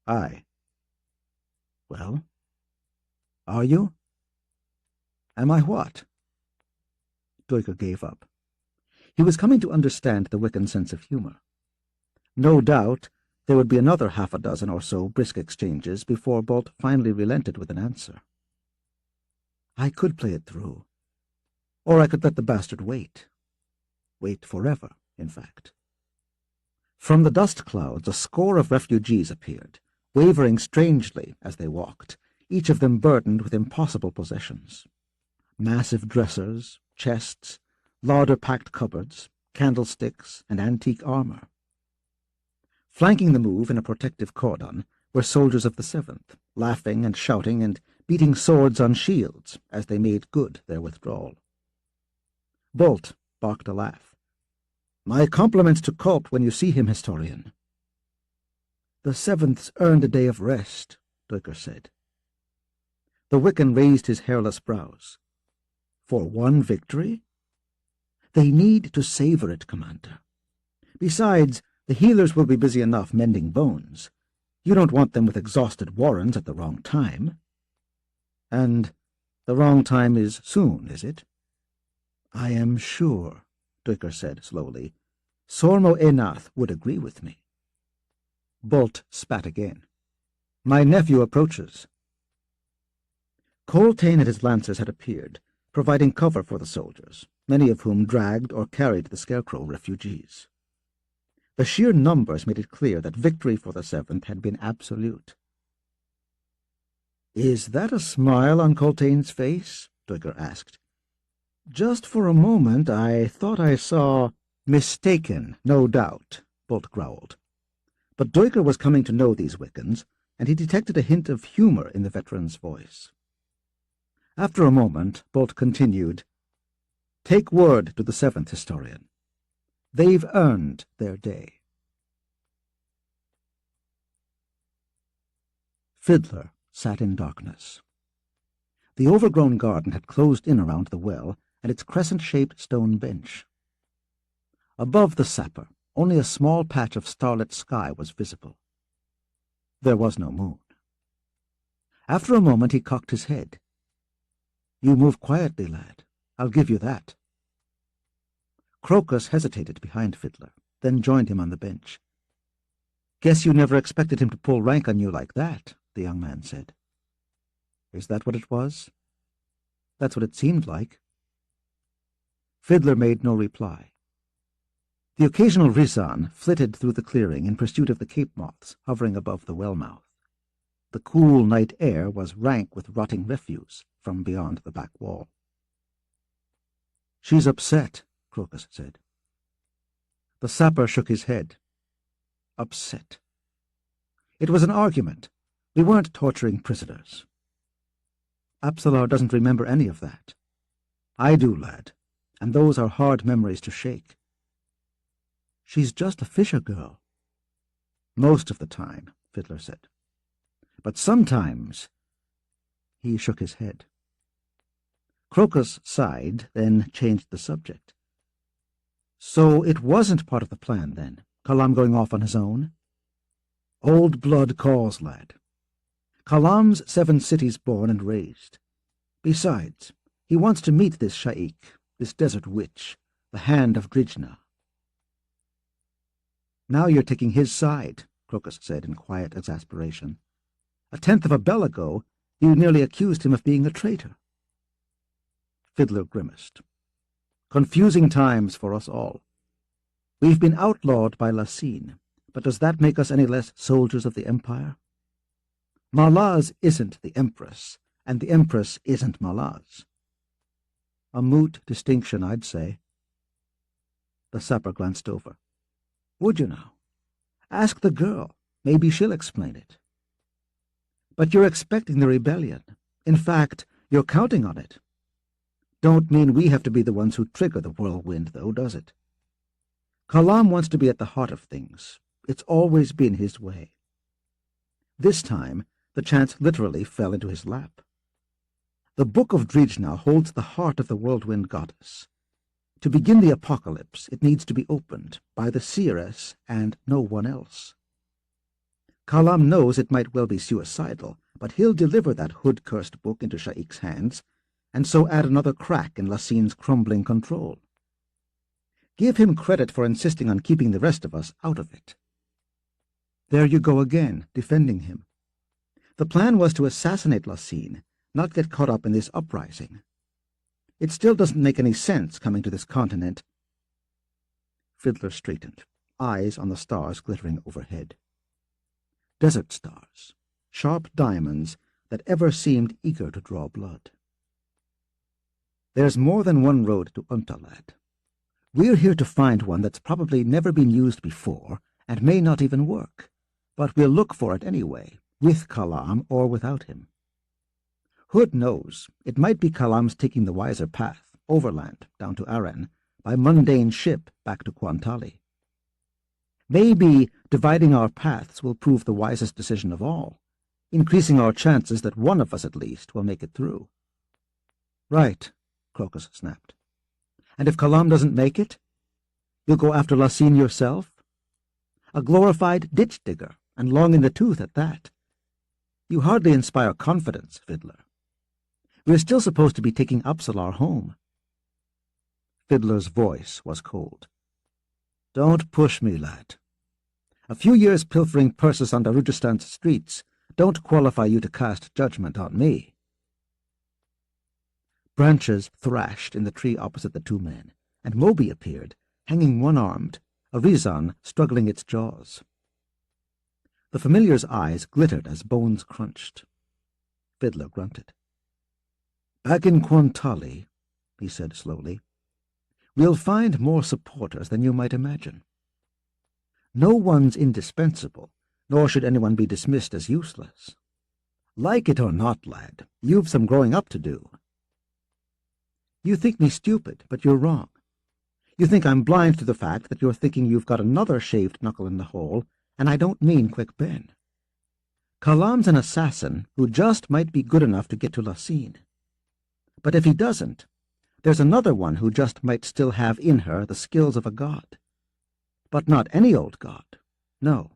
"Aye." "Well, are you?" "Am I what?" Duiker gave up. He was coming to understand the Wiccan sense of humor. No doubt there would be another half a dozen or so brisk exchanges before Bolt finally relented with an answer. "I could play it through. Or I could let the bastard wait. Wait forever, in fact." From the dust clouds a score of refugees appeared, wavering strangely as they walked, each of them burdened with impossible possessions. Massive dressers, chests, larder-packed cupboards, candlesticks, and antique armor. Flanking the move in a protective cordon were soldiers of the 7th, laughing and shouting and beating swords on shields as they made good their withdrawal. Bolt barked a laugh. "My compliments to Culp when you see him, historian." "The 7th's earned a day of rest," Duiker said. The Wiccan raised his hairless brows. "For one victory?" "They need to savor it, Commander. Besides, the healers will be busy enough mending bones. You don't want them with exhausted warrens at the wrong time." "And the wrong time is soon, is it?" "I am sure," Duiker said slowly, "Sormo Enath would agree with me." Bolt spat again. "My nephew approaches." Coltain and his lancers had appeared, providing cover for the soldiers, many of whom dragged or carried the Scarecrow refugees. The sheer numbers made it clear that victory for the 7th had been absolute. "Is that a smile on Coltain's face?" Duiker asked. "Just for a moment I thought I saw—" "Mistaken, no doubt," Bolt growled. But Duiker was coming to know these Wiccans, and he detected a hint of humor in the veteran's voice. After a moment, Bolt continued, "Take word to the 7th, historian. They've earned their day." Fiddler sat in darkness. The overgrown garden had closed in around the well and its crescent-shaped stone bench. Above the sapper, only a small patch of starlit sky was visible. There was no moon. After a moment he cocked his head. "You move quietly, lad. I'll give you that." Crocus hesitated behind Fiddler, then joined him on the bench. "Guess you never expected him to pull rank on you like that," the young man said. "Is that what it was?" "That's what it seemed like." Fiddler made no reply. The occasional Rizan flitted through the clearing in pursuit of the cape moths hovering above the well mouth. The cool night air was rank with rotting refuse from beyond the back wall. "She's upset," Crocus said. The sapper shook his head. "Upset. It was an argument. We weren't torturing prisoners." "Apsalar doesn't remember any of that." "I do, lad, and those are hard memories to shake." "She's just a fisher girl." "Most of the time," Fiddler said. "But sometimes—" He shook his head. Crocus sighed, then changed the subject. "So it wasn't part of the plan, then, Kalam going off on his own?" "Old blood calls, lad. Kalam's 7 cities born and raised. Besides, he wants to meet this Shaikh, this desert witch, the Hand of Grijna." "Now you're taking his side," Crocus said in quiet exasperation. "A tenth of a bell ago, you nearly accused him of being a traitor." Fiddler grimaced. "Confusing times for us all. We've been outlawed by Lassine, but does that make us any less soldiers of the Empire? Malaz isn't the Empress, and the Empress isn't Malaz. A moot distinction, I'd say." The sapper glanced over. Would you now? Ask the girl. Maybe she'll explain it. But you're expecting the rebellion. In fact, you're counting on it. Don't mean we have to be the ones who trigger the whirlwind, though, does it? Kalam wants to be at the heart of things. It's always been his way. This time, the chance literally fell into his lap. The Book of Drijna holds the heart of the whirlwind goddess. To begin the apocalypse, it needs to be opened by the seeress and no one else. Kalam knows it might well be suicidal, but he'll deliver that hood-cursed book into Sha'ik's hands, and so add another crack in Lassine's crumbling control. Give him credit for insisting on keeping the rest of us out of it. There you go again, defending him. The plan was to assassinate Lassine, not get caught up in this uprising. It still doesn't make any sense coming to this continent. Fiddler straightened, eyes on the stars glittering overhead. Desert stars, sharp diamonds that ever seemed eager to draw blood. There's more than one road to Untalad. We're here to find one that's probably never been used before and may not even work, but we'll look for it anyway, with Kalam or without him. Hood knows it might be Kalam's taking the wiser path, overland, down to Aran, by mundane ship back to Kwantali. Maybe dividing our paths will prove the wisest decision of all, increasing our chances that one of us at least will make it through. Right, Crocus snapped. And if Kalam doesn't make it, you'll go after Lassine yourself? A glorified ditch-digger, and long in the tooth at that. You hardly inspire confidence, Fiddler. We're still supposed to be taking Upsalar home. Fiddler's voice was cold. Don't push me, lad. A few years pilfering purses on Darujistan's streets don't qualify you to cast judgment on me. Branches thrashed in the tree opposite the two men, and Moby appeared, hanging one-armed, a Rizan struggling its jaws. The familiar's eyes glittered as bones crunched. Fiddler grunted. Back in Kwantali, he said slowly, we'll find more supporters than you might imagine. No one's indispensable, nor should anyone be dismissed as useless. Like it or not, lad, you've some growing up to do. You think me stupid, but you're wrong. You think I'm blind to the fact that you're thinking you've got another shaved knuckle in the hole, and I don't mean Quick Ben. Kalam's an assassin who just might be good enough to get to Lassine. But if he doesn't, there's another one who just might still have in her the skills of a god. But not any old god. No,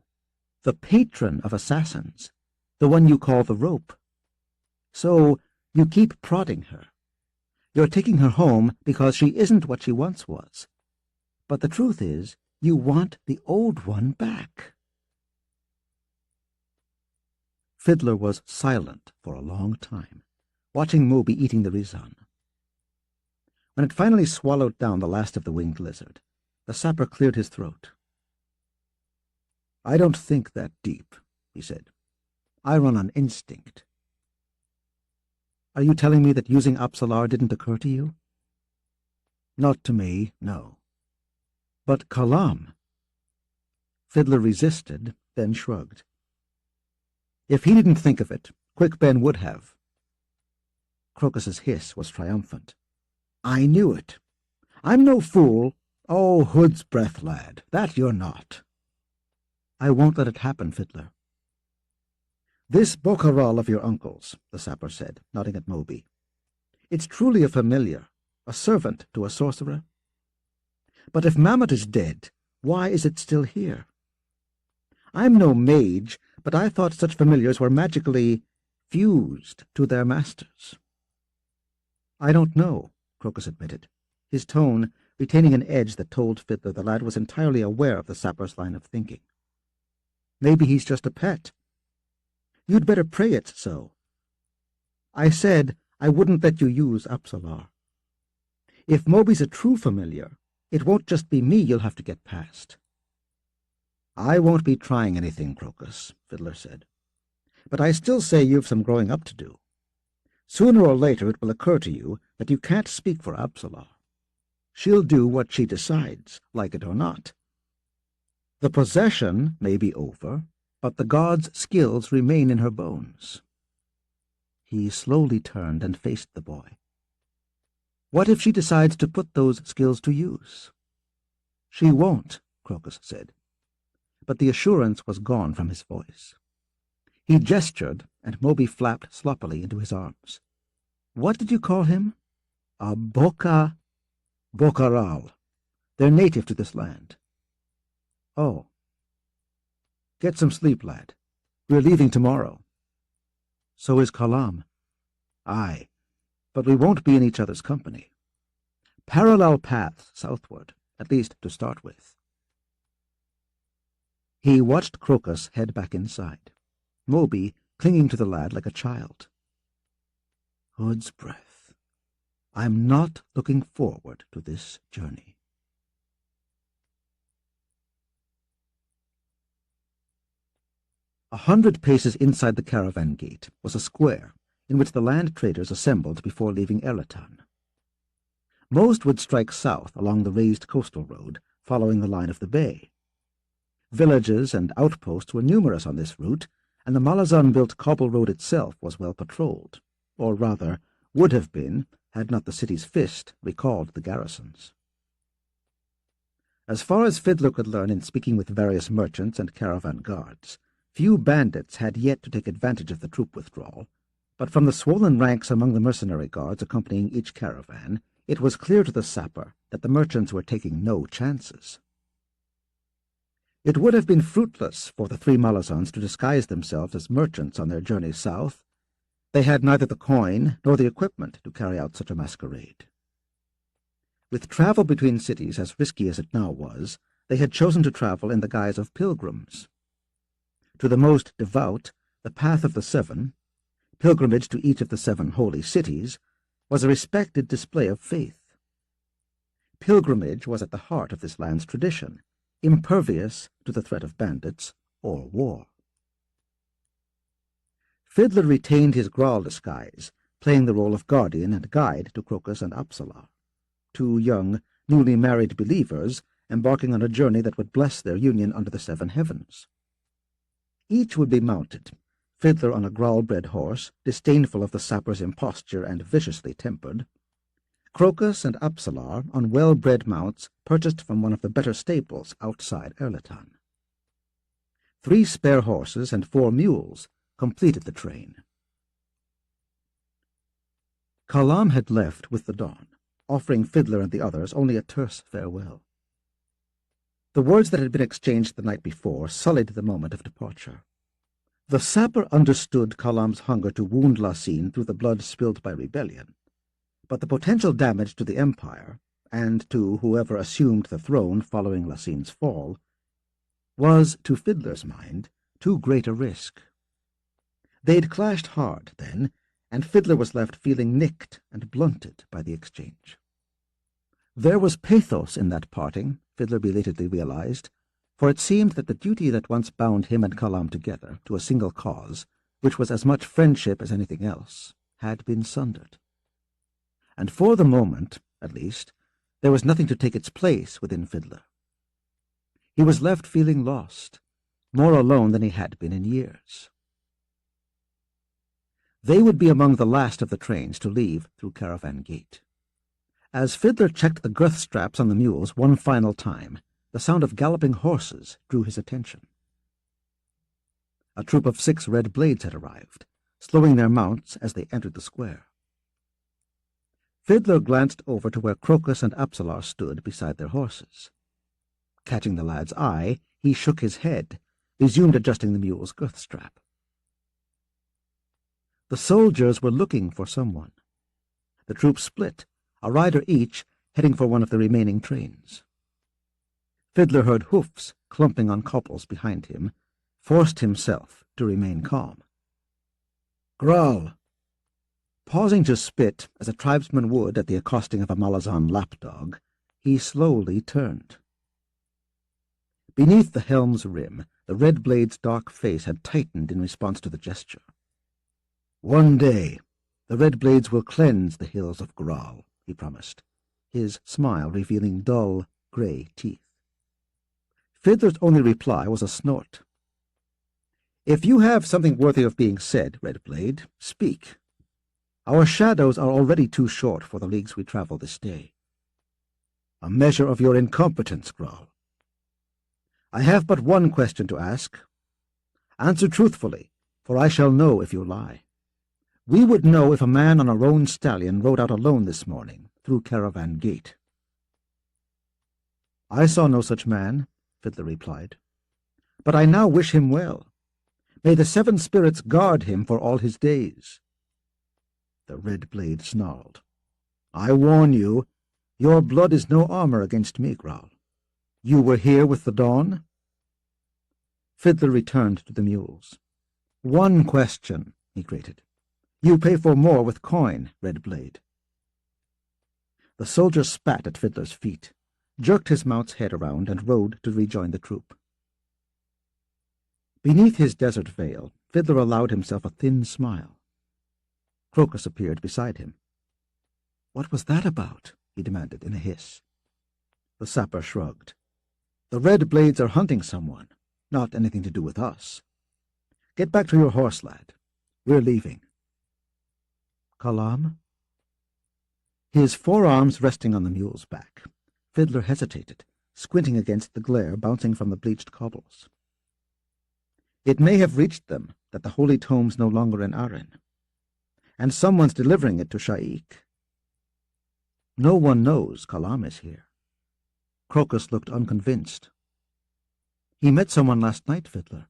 the patron of assassins, the one you call the rope. So you keep prodding her. You're taking her home because she isn't what she once was. But the truth is, you want the old one back. Fiddler was silent for a long time, watching Moby eating the Rizan. When it finally swallowed down the last of the winged lizard, the sapper cleared his throat. I don't think that deep, he said. I run on instinct. Are you telling me that using Upsalar didn't occur to you? Not to me, no. But Kalam. Fiddler resisted, then shrugged. If he didn't think of it, Quick Ben would have. Crocus's hiss was triumphant. I knew it. I'm no fool. Oh, Hood's breath, lad, that you're not. I won't let it happen, Fiddler. This Bokharal of your uncle's, the sapper said, nodding at Moby. It's truly a familiar, a servant to a sorcerer. But if Mammoth is dead, why is it still here? I'm no mage, but I thought such familiars were magically fused to their masters. I don't know, Crocus admitted, his tone retaining an edge that told Fiddler the lad was entirely aware of the sapper's line of thinking. Maybe he's just a pet. You'd better pray it's so. I said I wouldn't let you use Upsalar. If Moby's a true familiar, it won't just be me you'll have to get past. I won't be trying anything, Crocus, Fiddler said. But I still say you've some growing up to do. Sooner or later it will occur to you that you can't speak for Upsalar. she'll do what she decides, like it or not. The possession may be over, but the god's skills remain in her bones. He slowly turned and faced the boy. What if she decides to put those skills to use? She won't, Crocus said. But the assurance was gone from his voice. He gestured, and Moby flapped sloppily into his arms. What did you call him? A Bokaral. They're native to this land. Oh. Get some sleep, lad. We're leaving tomorrow. So is Kalam. Aye, but we won't be in each other's company. Parallel paths southward, at least to start with. He watched Crocus head back inside, Moby clinging to the lad like a child. Hood's breath. I'm not looking forward to this journey. 100 paces inside the caravan gate was a square in which the land traders assembled before leaving Erlatan. Most would strike south along the raised coastal road, following the line of the bay. Villages and outposts were numerous on this route, and the Malazan-built cobble road itself was well patrolled, or rather, would have been, had not the city's fist recalled the garrisons. As far as Fiddler could learn in speaking with various merchants and caravan guards, few bandits had yet to take advantage of the troop withdrawal, but from the swollen ranks among the mercenary guards accompanying each caravan, it was clear to the sapper that the merchants were taking no chances. It would have been fruitless for the three Malazans to disguise themselves as merchants on their journey south. They had neither the coin nor the equipment to carry out such a masquerade. With travel between cities as risky as it now was, they had chosen to travel in the guise of pilgrims. To the most devout, the Path of the Seven, pilgrimage to each of the 7 holy cities, was a respected display of faith. Pilgrimage was at the heart of this land's tradition, impervious to the threat of bandits or war. Fiddler retained his Graal disguise, playing the role of guardian and guide to Crocus and Apsalar, 2 young, newly married believers embarking on a journey that would bless their union under the 7 heavens. Each would be mounted, Fiddler on a Graal-bred horse, disdainful of the sapper's imposture and viciously tempered, Crocus and Apsalar on well-bred mounts purchased from one of the better stables outside Erlatan. 3 spare horses and 4 mules completed the train. Kalam had left with the dawn, offering Fiddler and the others only a terse farewell. The words that had been exchanged the night before sullied the moment of departure. The sapper understood Kalam's hunger to wound Lasine through the blood spilled by rebellion, but the potential damage to the Empire, and to whoever assumed the throne following Lasine's fall, was, to Fiddler's mind, too great a risk. They'd clashed hard, then, and Fiddler was left feeling nicked and blunted by the exchange. There was pathos in that parting, Fiddler belatedly realized, for it seemed that the duty that once bound him and Kalam together to a single cause, which was as much friendship as anything else, had been sundered. And for the moment, at least, there was nothing to take its place within Fiddler. He was left feeling lost, more alone than he had been in years. They would be among the last of the trains to leave through Caravan Gate. As Fiddler checked the girth straps on the mules one final time, the sound of galloping horses drew his attention. A troop of 6 red blades had arrived, slowing their mounts as they entered the square. Fiddler glanced over to where Crocus and Apsalar stood beside their horses. Catching the lad's eye, he shook his head, resumed adjusting the mule's girth strap. The soldiers were looking for someone. The troop split, a rider each heading for one of the remaining trains. Fiddler heard hoofs clumping on cobbles behind him, forced himself to remain calm. Growl! Pausing to spit, as a tribesman would at the accosting of a Malazan lapdog, he slowly turned. Beneath the helm's rim, the red blade's dark face had tightened in response to the gesture. One day, the red blades will cleanse the hills of Graal, he promised. his smile revealing dull, grey teeth. Fiddler's only reply was a snort. "If you have something worthy of being said, Redblade, speak. Our shadows are already too short for the leagues we travel this day." "A measure of your incompetence, Growl." "I have but one question to ask. Answer truthfully, for I shall know if you lie. We would know if a man on a roan stallion rode out alone this morning through Caravan Gate." "I saw no such man," Fiddler replied. "But I now wish him well. May the seven spirits guard him for all his days." The Red Blade snarled. "I warn you, your blood is no armor against me, Growl. You were here with the dawn?" Fiddler returned to the mules. "One question," he grated. "You pay for more with coin, Red Blade." The soldier spat at Fiddler's feet, jerked his mount's head around, and rode to rejoin the troop. Beneath his desert veil, Fiddler allowed himself a thin smile. Crocus appeared beside him. "What was that about?" he demanded in a hiss. The sapper shrugged. "The Red Blades are hunting someone, not anything to do with us. Get back to your horse, lad. We're leaving." "Kalam?" His forearms resting on the mule's back, Fiddler hesitated, squinting against the glare bouncing from the bleached cobbles. It may have reached them that the holy tome's no longer in Arin, and someone's delivering it to Shaik. No one knows Kalam is here. Crocus looked unconvinced. "He met someone last night, Fiddler.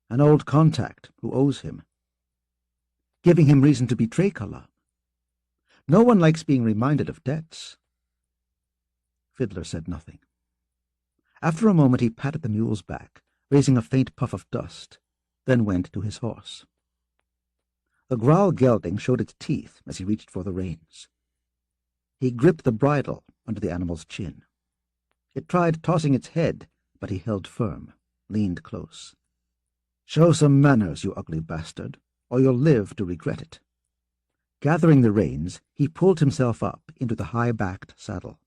An old contact who owes him, giving him reason to betray Kalam. No one likes being reminded of debts." Fiddler said nothing. After a moment he patted the mule's back, raising a faint puff of dust, then went to his horse. The Growl gelding showed its teeth as he reached for the reins. He gripped the bridle under the animal's chin. It tried tossing its head, but he held firm, leaned close. "Show some manners, you ugly bastard, or you'll live to regret it." Gathering the reins, he pulled himself up into the high-backed saddle.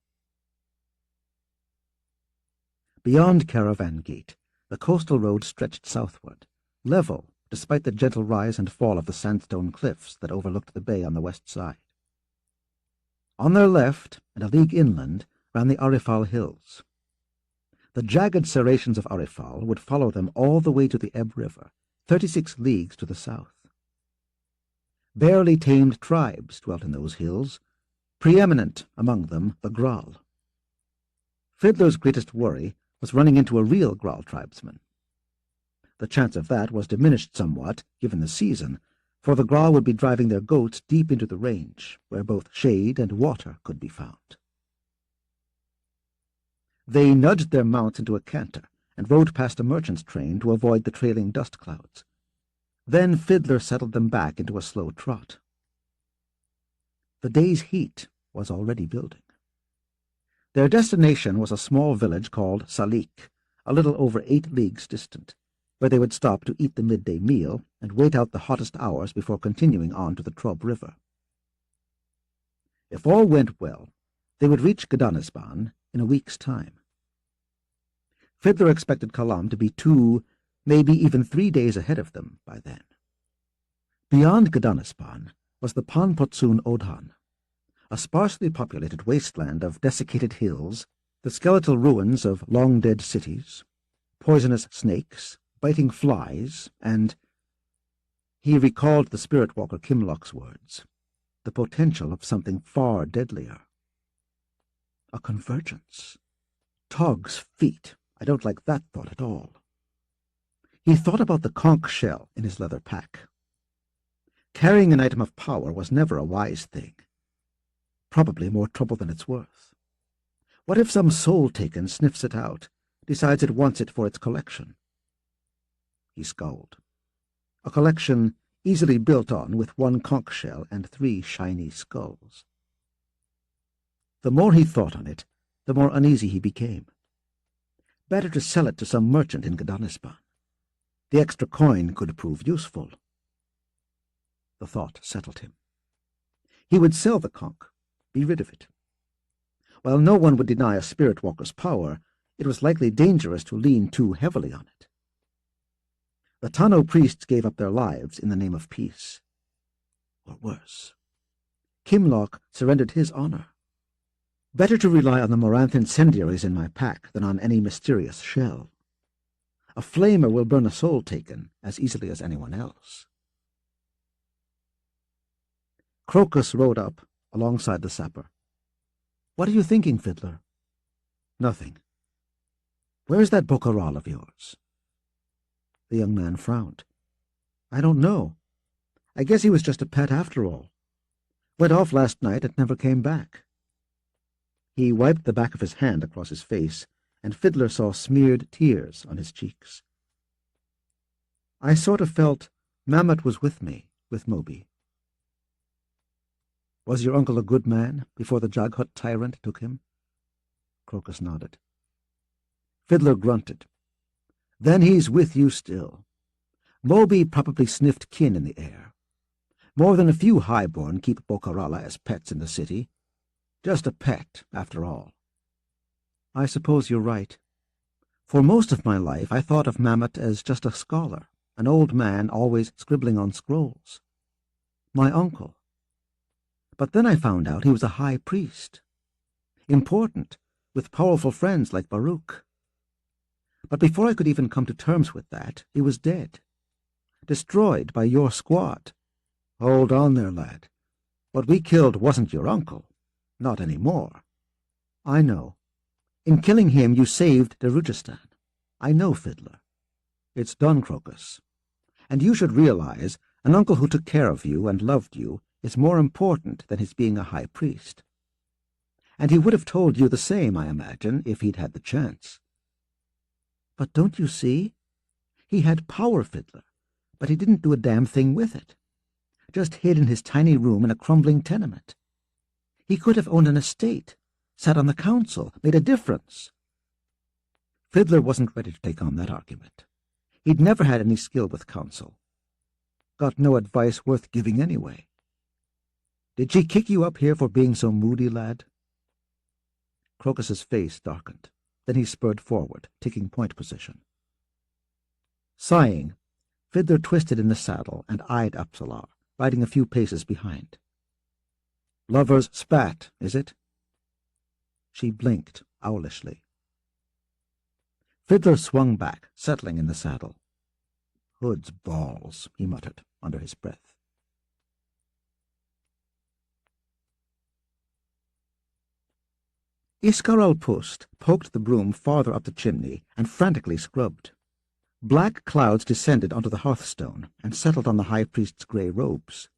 Beyond Caravan Gate, the coastal road stretched southward, level despite the gentle rise and fall of the sandstone cliffs that overlooked the bay on the west side. On their left, and a league inland, ran the Arifal Hills. The jagged serrations of Arifal would follow them all the way to the Ebb River, 36 leagues to the south. Barely tamed tribes dwelt in those hills, preeminent among them the Graal. Fiddler's greatest worry was running into a real Graal tribesman. The chance of that was diminished somewhat, given the season, for the Graal would be driving their goats deep into the range, where both shade and water could be found. They nudged their mounts into a canter and rode past a merchant's train to avoid the trailing dust clouds. Then Fiddler settled them back into a slow trot. The day's heat was already building. Their destination was a small village called Salik, a little over 8 leagues distant, where they would stop to eat the midday meal and wait out the hottest hours before continuing on to the Trub River. If all went well, they would reach Gdanisban in a week's time. Fiddler expected Kalam to be 2, maybe even 3 days ahead of them by then. Beyond Gdanisban was the Panpotsun Odhan, a sparsely populated wasteland of desiccated hills, the skeletal ruins of long-dead cities, poisonous snakes, biting flies, and— he recalled the spirit walker Kimlock's words, the potential of something far deadlier. A convergence. Togg's feet. I don't like that thought at all. He thought about the conch shell in his leather pack. Carrying an item of power was never a wise thing. Probably more trouble than it's worth. What if some soul-taken sniffs it out, decides it wants it for its collection? He scowled. A collection easily built on with 1 conch shell and 3 shiny skulls. The more he thought on it, the more uneasy he became. Better to sell it to some merchant in Gdanisban. The extra coin could prove useful. The thought settled him. He would sell the conch, be rid of it. While no one would deny a spirit walker's power, it was likely dangerous to lean too heavily on it. The Tano priests gave up their lives in the name of peace. Or worse, Kimlock surrendered his honor. Better to rely on the Moranth incendiaries in my pack than on any mysterious shell. A flamer will burn a soul taken as easily as anyone else. Crocus rode up alongside the sapper. "What are you thinking, Fiddler?" "Nothing. Where's that Bocaral of yours?" The young man frowned. "I don't know. I guess he was just a pet after all. Went off last night and never came back." He wiped the back of his hand across his face, and Fiddler saw smeared tears on his cheeks. "I sort of felt Mammoth was with me, with Moby." "Was your uncle a good man before the Jaghut tyrant took him?" Crocus nodded. Fiddler grunted. "Then he's with you still. Moby probably sniffed kin in the air. More than a few highborn keep Bocarala as pets in the city. Just a pet, after all." "I suppose you're right. For most of my life I thought of Mammoth as just a scholar, an old man always scribbling on scrolls. My uncle. But then I found out he was a high priest. Important, with powerful friends like Baruch. But before I could even come to terms with that, he was dead. Destroyed by your squad." "Hold on there, lad. What we killed wasn't your uncle. Not any more." "I know. In killing him you saved Darujhistan. I know, Fiddler. It's done, Crocus. And you should realize an uncle who took care of you and loved you is more important than his being a high priest. And he would have told you the same, I imagine, if he'd had the chance." "But don't you see? He had power, Fiddler, but he didn't do a damn thing with it. Just hid in his tiny room in a crumbling tenement. He could have owned an estate, sat on the council, made a difference." Fiddler wasn't ready to take on that argument. He'd never had any skill with counsel. Got no advice worth giving anyway. "Did she kick you up here for being so moody, lad?" Crocus's face darkened. Then he spurred forward, taking point position. Sighing, Fiddler twisted in the saddle and eyed Upsalar, riding a few paces behind. "Lover's spat, is it?" She blinked owlishly. Fiddler swung back, settling in the saddle. "Hood's balls," he muttered under his breath. Iskaral Pust poked the broom farther up the chimney and frantically scrubbed. Black clouds descended onto the hearthstone and settled on the high priest's grey robes.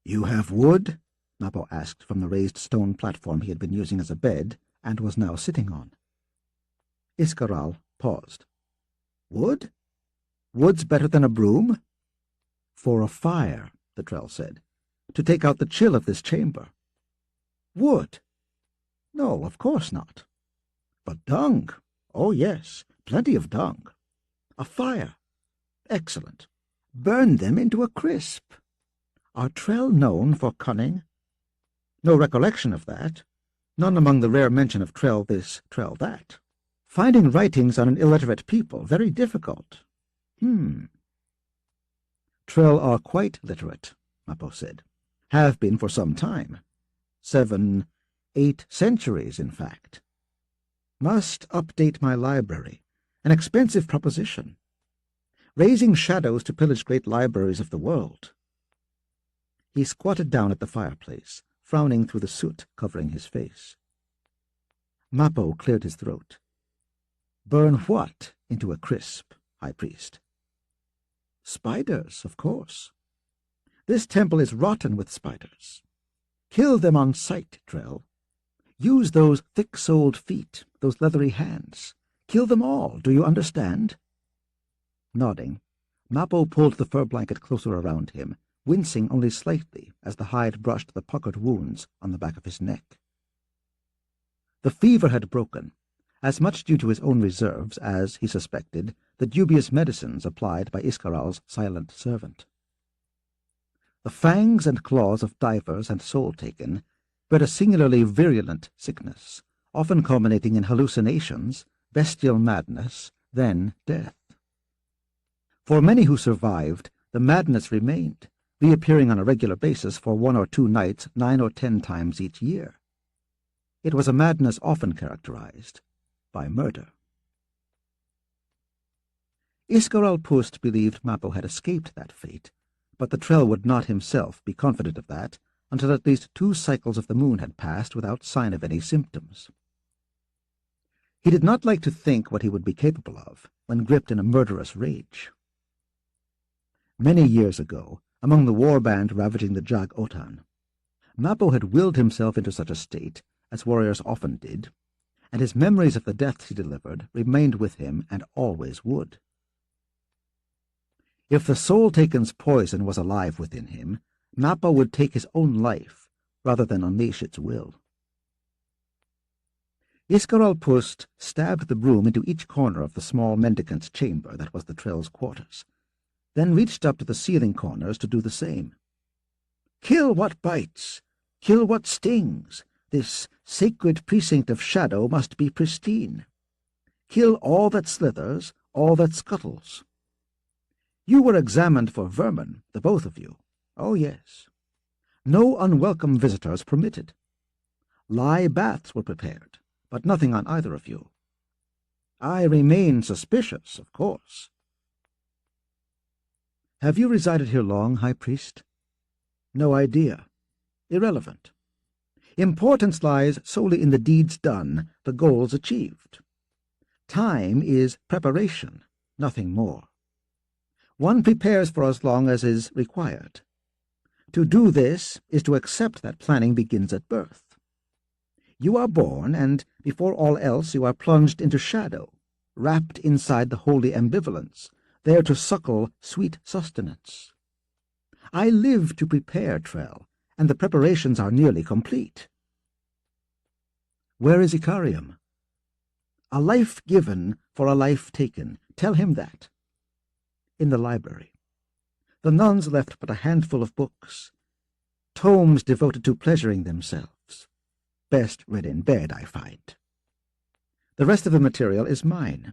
"You have wood?" Mappo asked from the raised stone platform he had been using as a bed and was now sitting on. Iskaral paused. "Wood? Wood's better than a broom?" "For a fire," the Trell said, "to take out the chill of this chamber." "Wood? No, of course not. But dung? Oh, yes, plenty of dung. A fire? Excellent. Burn them into a crisp. Are Trell known for cunning?" "No recollection of that. None among the rare mention of Trell this, Trell that. Finding writings on an illiterate people very difficult. Trell are quite literate," Mappo said. "Have been for some time. 7, 8 centuries, in fact. Must update my library. An expensive proposition. Raising shadows to pillage great libraries of the world." He squatted down at the fireplace, frowning through the soot covering his face. Mappo cleared his throat. "Burn what into a crisp, High Priest?" "Spiders, of course. This temple is rotten with spiders. Kill them on sight, Trell. Use those thick-soled feet, those leathery hands. Kill them all, do you understand?" Nodding, Mappo pulled the fur blanket closer around him, wincing only slightly as the hide brushed the puckered wounds on the back of his neck. The fever had broken, as much due to his own reserves as, he suspected, the dubious medicines applied by Iskaral's silent servant. The fangs and claws of divers and soul-taken spread a singularly virulent sickness, often culminating in hallucinations, bestial madness, then death. For many who survived, the madness remained, reappearing on a regular basis for 1 or 2 nights 9 or 10 times each year. It was a madness often characterized by murder. Iscarral-Pust believed Mappo had escaped that fate, but the Trell would not himself be confident of that until at least 2 cycles of the moon had passed without sign of any symptoms. He did not like to think what he would be capable of when gripped in a murderous rage. Many years ago, among the war band ravaging the Jag-Otan, Mappo had willed himself into such a state, as warriors often did, and his memories of the deaths he delivered remained with him and always would. If the Soul-Taken's poison was alive within him, Mappo would take his own life rather than unleash its will. Iscarral-Pust stabbed the broom into each corner of the small mendicant's chamber that was the Trell's quarters, then reached up to the ceiling corners to do the same. "Kill what bites! Kill what stings! This sacred precinct of shadow must be pristine. Kill all that slithers, all that scuttles. You were examined for vermin, the both of you. Oh, yes. No unwelcome visitors permitted. Lye baths were prepared, but nothing on either of you. I remain suspicious, of course. Have you resided here long, High Priest? No idea. Irrelevant. Importance lies solely in the deeds done, the goals achieved. Time is preparation, nothing more. One prepares for as long as is required. To do this is to accept that planning begins at birth. You are born, and before all else you are plunged into shadow, wrapped inside the holy ambivalence, there to suckle sweet sustenance. I live to prepare, Trell, and the preparations are nearly complete. Where is Icarium? A life given for a life taken. Tell him that. In the library. The nuns left but a handful of books, tomes devoted to pleasuring themselves. Best read in bed, I find. The rest of the material is mine.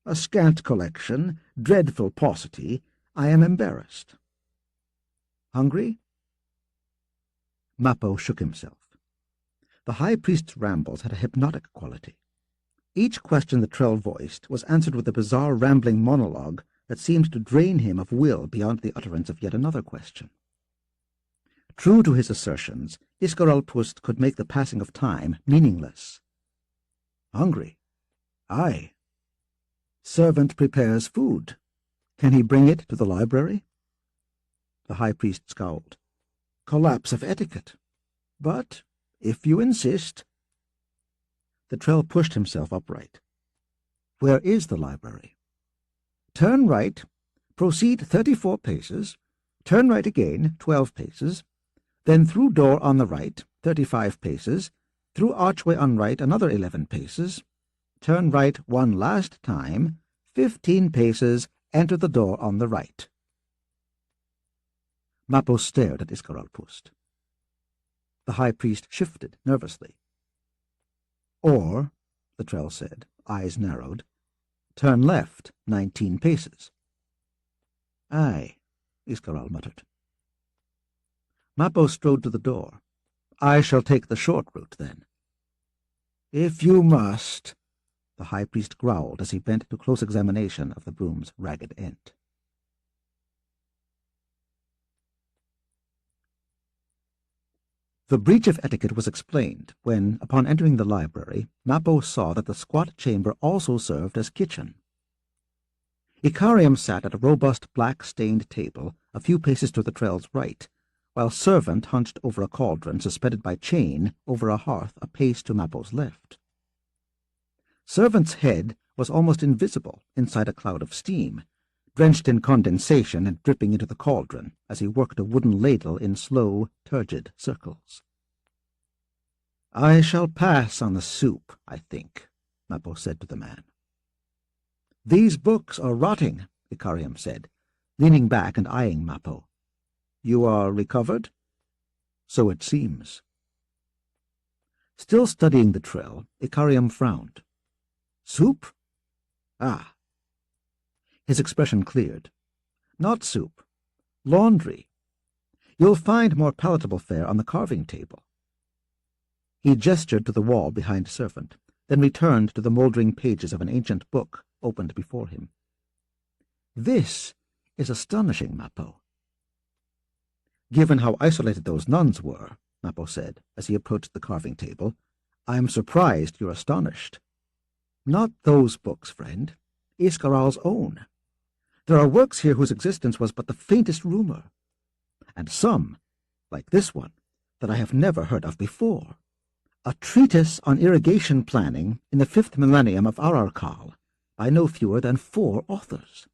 A scant collection, dreadful paucity. I am embarrassed. Hungry? Mappo shook himself. The High Priest's rambles had a hypnotic quality. Each question the Trell voiced was answered with a bizarre rambling monologue that seemed to drain him of will beyond the utterance of yet another question. True to his assertions, Iscarral-Pust could make the passing of time meaningless. Hungry? Aye. Servant prepares food. Can he bring it to the library? The High Priest scowled. Collapse of etiquette. But, if you insist. The Trell pushed himself upright. Where is the library? Turn right, proceed 34 paces, turn right again 12 paces, then through door on the right 35 paces, through archway on right another 11 paces, turn right one last time, 15 paces, enter the door on the right. Mappo stared at Iscarral-Pust. The High Priest shifted nervously. Or, the Trell said, eyes narrowed, turn left 19 paces. Aye, Iscarral muttered. Mappo strode to the door. I shall take the short route, then. If you must, the High Priest growled as he bent to close examination of the broom's ragged end. The breach of etiquette was explained when, upon entering the library, Mappo saw that the squat chamber also served as kitchen. Icarium sat at a robust black-stained table a few paces to the Trell's right, while Servant hunched over a cauldron suspended by chain over a hearth a pace to Mappo's left. Servant's head was almost invisible inside a cloud of steam, drenched in condensation and dripping into the cauldron as he worked a wooden ladle in slow, turgid circles. I shall pass on the soup, I think, Mappo said to the man. These books are rotting, Icarium said, leaning back and eyeing Mappo. You are recovered? So it seems. Still studying the trail, Icarium frowned. Soup? Ah. His expression cleared. Not soup. Laundry. You'll find more palatable fare on the carving table. He gestured to the wall behind Servant, then returned to the mouldering pages of an ancient book opened before him. This is astonishing, Mappo. Given how isolated those nuns were, Mappo said, as he approached the carving table, I am surprised you're astonished. Not those books, friend. Iskaral's own. There are works here whose existence was but the faintest rumor, and some, like this one, that I have never heard of before. A treatise on irrigation planning in the 5th millennium of Ararkal by no fewer than 4 authors.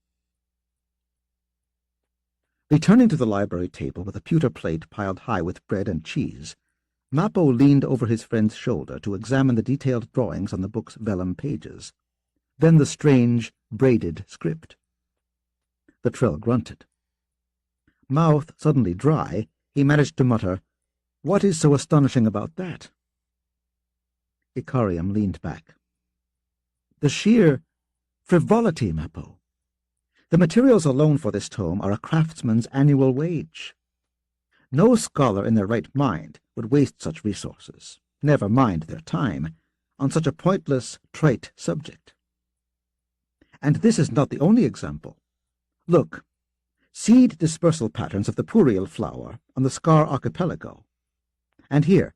Returning to the library table with a pewter plate piled high with bread and cheese, Mappo leaned over his friend's shoulder to examine the detailed drawings on the book's vellum pages, then the strange, braided script. The Trill grunted. Mouth suddenly dry, he managed to mutter, What is so astonishing about that? Icarium leaned back. The sheer frivolity, Mappo. The materials alone for this tome are a craftsman's annual wage. No scholar in their right mind would waste such resources, never mind their time, on such a pointless, trite subject. And this is not the only example. Look, seed dispersal patterns of the Puriel flower on the Scar archipelago. And here,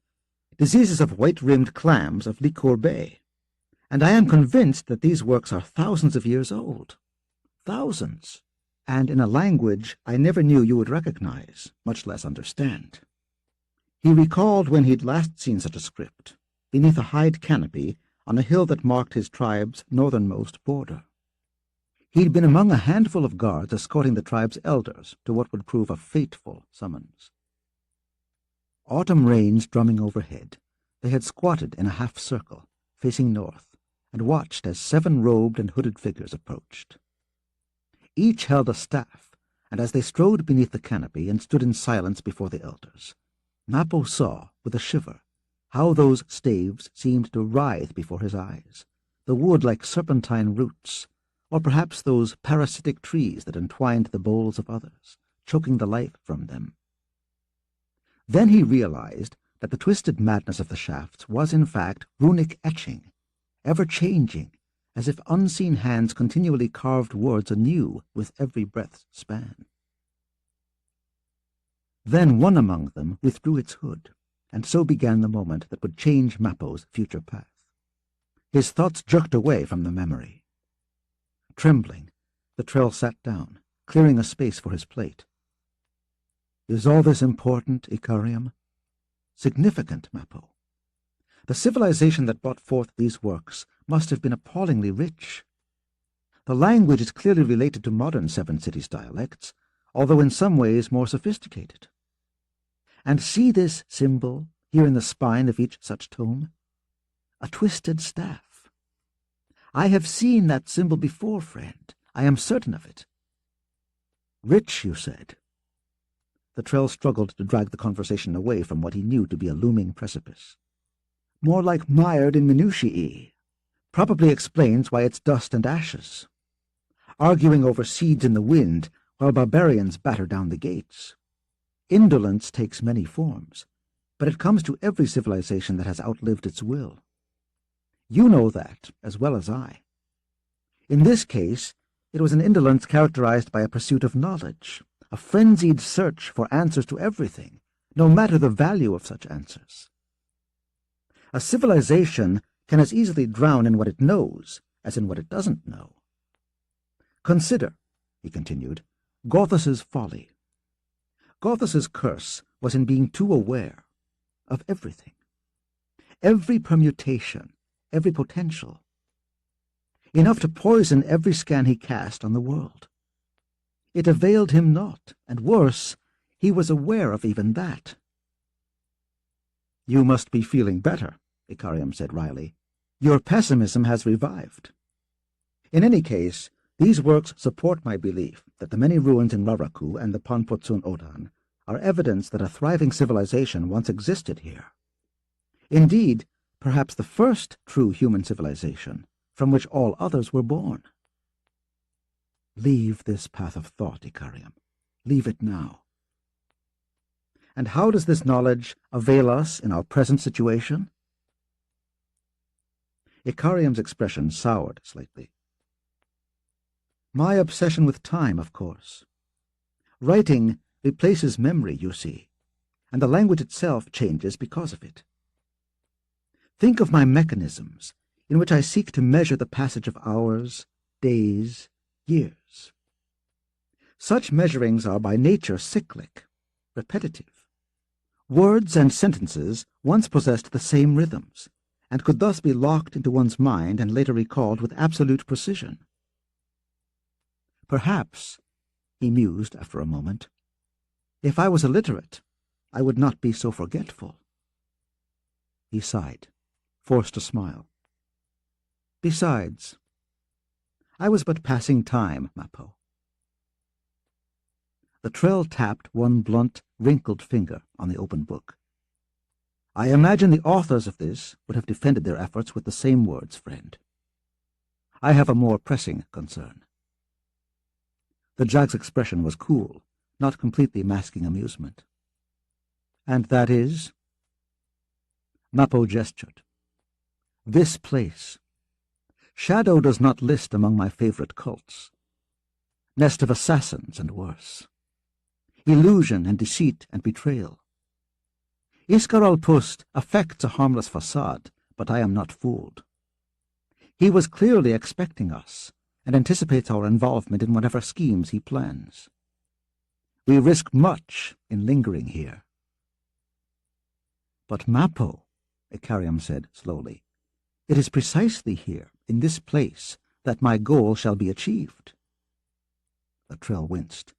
diseases of white-rimmed clams of Licour Bay. And I am convinced that these works are thousands of years old. Thousands. And in a language I never knew you would recognize, much less understand. He recalled when he'd last seen such a script, beneath a hide canopy on a hill that marked his tribe's northernmost border. He'd been among a handful of guards escorting the tribe's elders to what would prove a fateful summons. Autumn rains drumming overhead, they had squatted in a half-circle, facing north, and watched as 7 robed and hooded figures approached. Each held a staff, and as they strode beneath the canopy and stood in silence before the elders, Mappo saw, with a shiver, how those staves seemed to writhe before his eyes, the wood like serpentine roots, or perhaps those parasitic trees that entwined the boles of others, choking the life from them. Then he realized that the twisted madness of the shafts was in fact runic etching, ever-changing, as if unseen hands continually carved words anew with every breath's span. Then one among them withdrew its hood, and so began the moment that would change Mappo's future path. His thoughts jerked away from the memory. Trembling, the Trill sat down, clearing a space for his plate. Is all this important, Icarium? Significant, Mappo. The civilization that brought forth these works must have been appallingly rich. The language is clearly related to modern Seven Cities dialects, although in some ways more sophisticated. And see this symbol here in the spine of each such tome? A twisted staff. I have seen that symbol before, friend. I am certain of it. Rich, you said. The Trill struggled to drag the conversation away from what he knew to be a looming precipice. More like mired in minutiae. Probably explains why it's dust and ashes. Arguing over seeds in the wind while barbarians batter down the gates. Indolence takes many forms, but it comes to every civilization that has outlived its will. You know that as well as I. In this case, it was an indolence characterized by a pursuit of knowledge, a frenzied search for answers to everything, no matter the value of such answers. A civilization can as easily drown in what it knows as in what it doesn't know. Consider, he continued, Gothus's folly. Gothus's curse was in being too aware of everything. Every permutation, every potential. Enough to poison every scan he cast on the world. It availed him not, and worse, he was aware of even that. You must be feeling better, Icarium said wryly. Your pessimism has revived. In any case, these works support my belief that the many ruins in Raraku and the Panpotsun Odan are evidence that a thriving civilization once existed here. Indeed, Perhaps the first true human civilization, from which all others were born. Leave this path of thought, Icarium. Leave it now. And how does this knowledge avail us in our present situation? Icarium's expression soured slightly. My obsession with time, of course. Writing replaces memory, you see, and the language itself changes because of it. Think of my mechanisms, in which I seek to measure the passage of hours, days, years. Such measurings are by nature cyclic, repetitive. Words and sentences once possessed the same rhythms, and could thus be locked into one's mind and later recalled with absolute precision. Perhaps, he mused after a moment, if I was illiterate, I would not be so forgetful. He sighed, forced a smile. Besides, I was but passing time, Mappo. The Trell tapped one blunt, wrinkled finger on the open book. I imagine the authors of this would have defended their efforts with the same words, friend. I have a more pressing concern. The Jag's expression was cool, not completely masking amusement. And that is? Mappo gestured. This place. Shadow does not list among my favorite cults. Nest of assassins and worse. Illusion and deceit and betrayal. Iskaralpust affects a harmless facade, but I am not fooled. He was clearly expecting us, and anticipates our involvement in whatever schemes he plans. We risk much in lingering here. But Mappo, Icarium said slowly, it is precisely here, in this place, that my goal shall be achieved. The Trell winced.